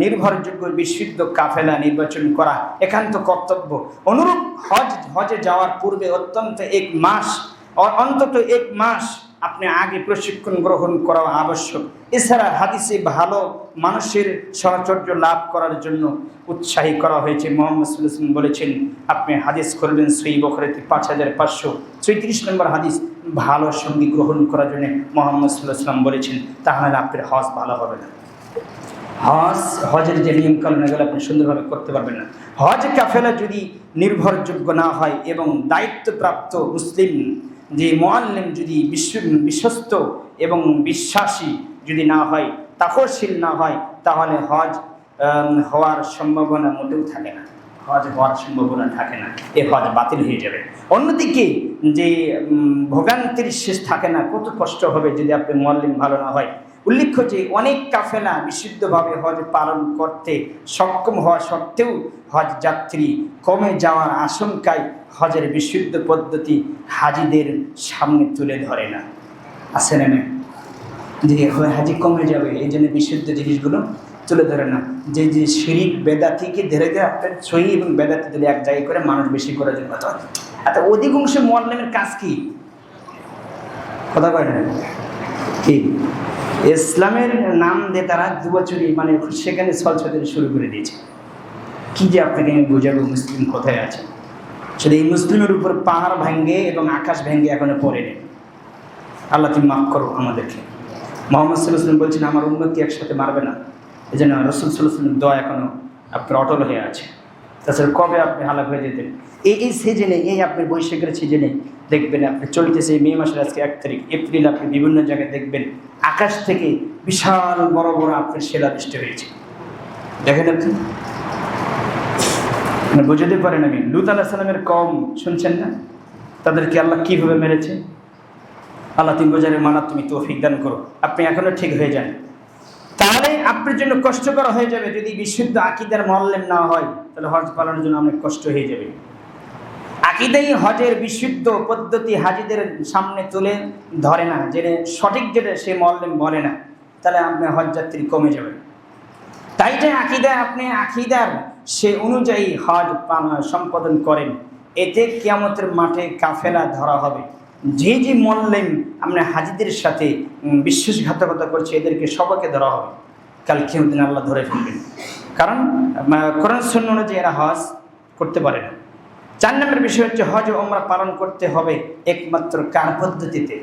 নির্ভরযোগ্য বিশুদ্ধ কাফেলা নির্বাচন করা একান্ত কর্তব্য। অনুরূপ হজে যাওয়ার পূর্বে অন্তত 1 মাস আপনি আগে প্রশিক্ষণ গ্রহণ করা আবশ্যক। এছাড়া হাদিসে ভালো মানুষের সাহচর্য লাভ করার জন্য উৎসাহী করা হয়েছে। মুহাম্মদ সাল্লাল্লাহু আলাইহি ওয়াসাল্লাম বলেছেন, আপনি হাদিস করবেন সহিহ বুখারীতে 5536 নম্বর হাদিস, ভালো সঙ্গী গ্রহণ করার জন্য মুহাম্মদ সাল্লাল্লাহু আলাইহি ওয়াসাল্লাম বলেছেন, তাহলে আপনার হজ ভালো হবে না। হজের যে নিয়মকানুন এগুলো আপনি সুন্দরভাবে করতে পারবেন না। হজ কাফেলা যদি নির্ভরযোগ্য না হয় এবং দায়িত্বপ্রাপ্ত মুসলিম যে মুআল্লিম যদি বিশ্বস্ত এবং বিশ্বাসী যদি না হয়, তাকশীল না হয়, তাহলে হজ হওয়ার সম্ভাবনা মোটেও থাকে না। হজ হওয়ার সম্ভাবনা থাকে না, এ হজ বাতিল হয়ে যাবে। অন্যদিকে যে ভোগান্তির শেষ থাকে না, কত কষ্ট হবে যদি আপনি মুআল্লিম ভালো না হয়। উল্লেখ্য যে অনেক কাফেলা বিশুদ্ধভাবে হজ পালন করতে সক্ষম হওয়া সত্ত্বেও হজ যাত্রী কমে যাওয়ার আশঙ্কায় হজের বিশুদ্ধ পদ্ধতি হাজিদের সামনে তুলে ধরে না। আছে না যে হাজি কমে যাবে, এই জন্য বিশুদ্ধ জিনিসগুলো তুলে ধরে না। যে শিরিক বেদাতিকে ধরে ধরে আপনার সহিহ এবং বেদাতি যদি এক জায়গায় করে মানুষ বেশি করার জন্য, আচ্ছা অধিকাংশ মুআল্লিমের কাজ কি? কথা কয় না কি? ইসলামের নাম দিয়ে তারা দুবছরই মানে সেখানে ছলছাতুরি শুরু করে দিয়েছে। কি যে আপনাকে আমি বোঝাবো মুসলিম কোথায় আছে। সেটা এই মুসলিমের উপর পাহাড় ভাঙ্গে এবং আকাশ ভেঙ্গে এখনো পড়েনি। আল্লাহ তুমি মাফ করো আমাদেরকে। মুহাম্মদ সাল্লাল্লাহু আলাইহি ওয়াসাল্লাম বলছেন, আমার উম্মতকে একসাথে মারবে না। এই জন্য রাসূল সাল্লাল্লাহু আলাইহি ওয়াসাল্লামের দোয়া এখনো আপনার অটল হয়ে আছে। তাছাড়া কবে আপনি হালাক হয়ে যেতেন? এই সিজনে, এই আপনি বৈশাখের সিজনে দেখবেন, আপনি চলতেছে মে মাসের আজকে 1 তারিখ, এপ্রিল, আপনি বিভিন্ন জায়গায় দেখবেন আকাশ থেকে বিশাল বড় বড় আপনার শিলাবৃষ্টি হয়েছে। দেখেন আপনি বুঝতে পারেন। আমি লূত আলাইহিস সালামের কওম শুনছেন না, তাদেরকে আল্লাহ কীভাবে মেরেছে? আল্লাহ তুমি বোঝারে মানা তুমি তৌফিক দান করো। আপনি এখনো ঠিক হয়ে যান, তাহলে আপনার জন্য কষ্টকর হয়ে যাবে। যদি বিশুদ্ধ আকীদার মুআল্লিম না হয়, তাহলে হজ পালনের জন্য অনেক কষ্ট হয়ে যাবে। আকীদাই হজের বিশুদ্ধ পদ্ধতি হাজিদের সামনে তুলে ধরে না, যেটা সঠিক যেটা সে মুআল্লিম বলে না, তাহলে আপনার হজ যাত্রী কমে যাবে। তাই যে আকীদা আপনি আকীদার সে অনুযায়ী হজ সম্পাদন করেন, এতে কিয়ামতের মাঠে কাফেলা ধরা হবে। যে যে মুআল্লিম আমরা হাজিদের সাথে বিশ্বাসঘাতকতা করছে, এদেরকে সবাইকে ধরা হবে। কাল কিয়ামতের দিন আল্লাহ ধরে ফেলবেন, কারণ কোরআন সুন্নাহ অনুযায়ী এরা হজ করতে পারে না। 4 নম্বর বিষয় হচ্ছে হজ ও উমরা পালন করতে হবে একমাত্র কার পদ্ধতিতে?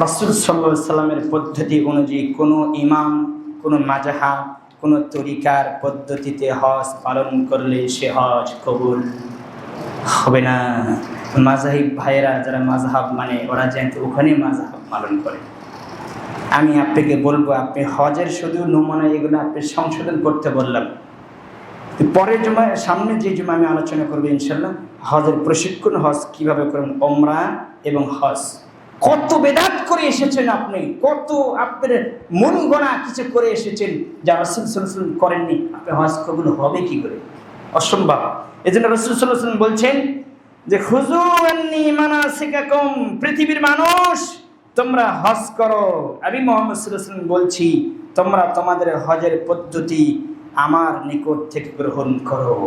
রাসূল সাল্লাল্লাহু আলাইহি ওয়াসাল্লামের পদ্ধতি অনুযায়ী। কোনো ইমাম, কোনো মাযহাব, কোনো তরিকার পদ্ধতিতে হজ পালন করলে সে হজ কবুল হবে না। মাযহাব ভাইয়েরা যারা মাযহাব মানে, ওরা যেহেতু ওখানে মাযহাব পালন করে, আমি আপনাকে বলবো, আপনি হজের শুধু নমুনা এগুলো আপনি সংশোধন করতে বললাম। পরের জুমায়, সামনে যে জুমা আমি আলোচনা করবো ইনশাল্লাহ, হজের প্রশিক্ষণ, হজ কিভাবে করবেন, ওমরা এবং হজ। কত বেদাত করে এসেছেন আপনি, কত আপনার মন গড়া কিছু করে এসেছেন যা রাসূল সাল্লাল্লাহু আলাইহি ওয়াসাল্লাম করেননি। আপনি হজ কবুল হবে কি করে? অসম্ভব। এজন্য রাসূল সাল্লাল্লাহু আলাইহি ওয়াসাল্লাম বলছেন যে খুযু আন্নী মানাসিকাকুম, পৃথিবীর মানুষ তোমরা হজ করো। আমি মুহাম্মদ সাল্লাল্লাহু আলাইহি ওয়াসাল্লাম বলছি তোমরা তোমাদের হজের পদ্ধতি আমার নিকট থেকে গ্রহণ করো।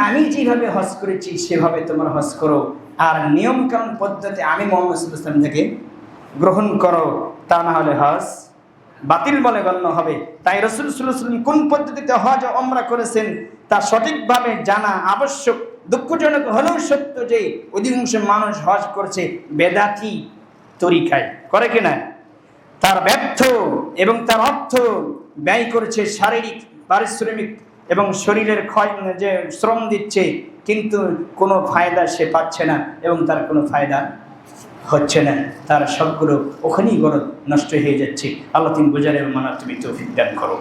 আমি যেভাবে হজ করেছি সেভাবে তোমরা হজ করো, আর নিয়ম কানুন পদ্ধতি আমি মুহাম্মদ সাল্লাল্লাহু আলাইহি ওয়াসাল্লাম থেকে গ্রহণ করো, তা না হলে হজ বাতিল বলে গণ্য হবে। তাই রাসূল সাল্লাল্লাহু আলাইহি ওয়াসাল্লাম কোন পদ্ধতিতে হজ ও ওমরা করেছেন তা সঠিকভাবে জানা আবশ্যক। দুঃখজনক হলেও সত্য যে অধিকাংশ মানুষ হজ করছে বেদাতি তরিকায়, করে কিনা? তার ব্যর্থ এবং তার অর্থ ব্যয় করেছে শারীরিক, পারিশ্রমিক এবং শরীরের ক্ষয়, যে শ্রম দিচ্ছে, কিন্তু কোনো ফায়দা সে পাচ্ছে না এবং তার কোনো ফায়দা হচ্ছে না। তার সবগুলো ওখানেই গরজ নষ্ট হয়ে যাচ্ছে। আল্লাহ তুমি বোঝার এবং মানার তুমি তৌফিক দান করো।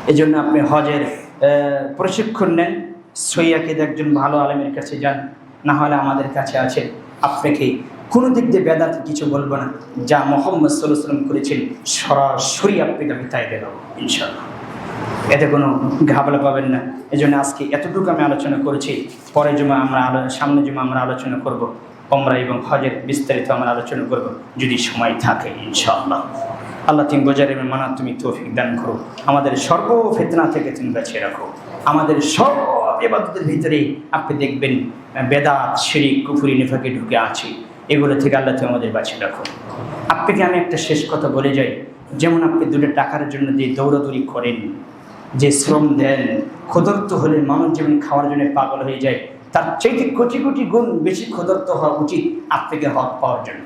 এই জন্য আপনি হজের প্রশিক্ষণ নেন, সহিয়াকে একজন ভালো আলেমের কাছে যান, না হলে আমাদের কাছে আছে। আপনাকে কোনো দিক দিয়ে বেদাত কিছু বলবো না, যা মুহাম্মদ সাল্লাল্লাহু আলাইহি ওয়াসাল্লাম করেছেন সরাসরি আপনাকে আমি তাই দেব ইনশাআল্লাহ। এতে কোনো ঘাবলা পাবেন না। এই জন্য আজকে এতটুকু আমি আলোচনা করেছি। পরের জুমা সামনে জুমা আমরা আলোচনা করব ওমরা এবং হজের বিস্তারিত আমরা আলোচনা করব যদি সময় থাকে ইনশাআল্লাহ। আল্লাহ তুমি বোঝার এবং মানার তুমি তৌফিক দান করো। আমাদের সর্ব ফিতনা থেকে তুমি বাঁচিয়ে রাখো। আমাদের সব ইবাদতের ভিতরে আপনি দেখবেন বেদাত, শিরক, কুফরি, নিফাকে ঢুকে আছে। এগুলো থেকে আল্লাহ তুমি আমাদের বাঁচিয়ে রাখো। আপনাকে আমি একটা শেষ কথা বলে যাই, যেমন আপনি দুটো টাকার জন্য যে দৌড়াদৌড়ি করেন, যে শ্রম দেন, ক্ষুধার্ত হলে মানুষ যেমন খাওয়ার জন্য পাগল হয়ে যায়, তার চাইতে কোটি কোটি গুণ বেশি ক্ষুধার্ত হওয়া উচিত আপনাকে হক পাওয়ার জন্য,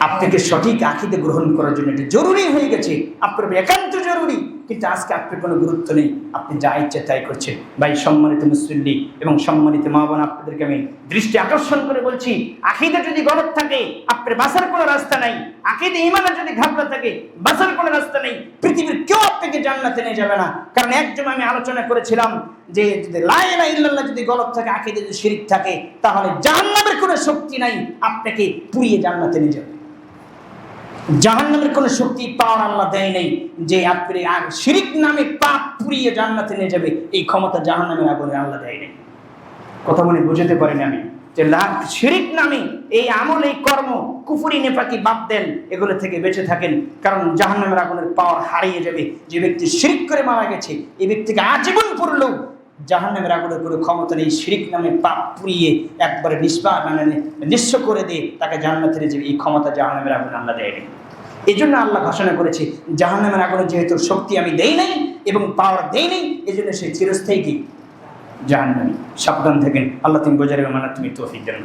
আপনাকে সঠিক আকীদা গ্রহণ করার জন্য। এটা জরুরি হয়ে গেছে, আপনার একান্ত জরুরি, কিন্তু আজকে আপনার কোনো গুরুত্ব নেই। আপনি যা ইচ্ছে তাই করছেন। ভাই, সম্মানিত মুসল্লি এবং সম্মানিত মা বোন, আপনাদেরকে আমি দৃষ্টি আকর্ষণ করে বলছি, আকীদা যদি গলত থাকে আপনার বাঁচার কোনো রাস্তা নাই। আকীদা ঈমানের যদি ঘাটলা থাকে বাঁচার কোনো রাস্তা নেই। পৃথিবীর কেউ আপনাকে জান্নাতে নিয়ে যাবে না। কারণ একজন আমি আলোচনা করেছিলাম যে যদি লা ইলাহা ইল্লাল্লাহ যদি গলত থাকে, আকীদা যদি শিরক থাকে, তাহলে জাহান্নামের কোনো শক্তি নাই আপনাকে পুড়িয়ে জান্নাতে নিয়ে যাবে। জাহান্নামের কোনো শক্তি পাওয়ার আল্লাহ দেয় নেই যে আপনি শিরক নামে পাপ পুড়িয়ে জান্নাতে নিয়ে যাবে। এই ক্ষমতা জাহান্নামের আগুনে আল্লাহ দেয় নেই। কথা মনে বুঝতে পারেন আমি যে শিরক নামে এই আমল, এই কর্ম, কুফরি, নেফাকি বাদ দেন, এগুলো থেকে বেঁচে থাকেন। কারণ জাহান্নামের আগুনের পাওয়ার হারিয়ে যাবে। যে ব্যক্তি শিরক করে মারা গেছে এই ব্যক্তিকে আজীবন পড়লেও জাহান্নামের আগুনের কোনো ক্ষমতা নেই। শিরক নামে পাপ পুড়িয়ে একবারে নিঃস্ব করে দিয়ে তাকে জান্নাতে নিয়ে যাবে, এই ক্ষমতা জাহান্নামের আগুন আল্লাহ দেয় নেই। এই জন্য আল্লাহ ঘোষণা করেছে জাহান্নামের আগুনের যেহেতু শক্তি আমি দেই নাই এবং পাওয়ার দেই নাই, এই জন্য সে চিরস্থায়ী কি জাহান্নামী। সাবধান থাকেন। আল্লাহ তুমি বোঝার এবং মানার তুমি তৌফিক দেন।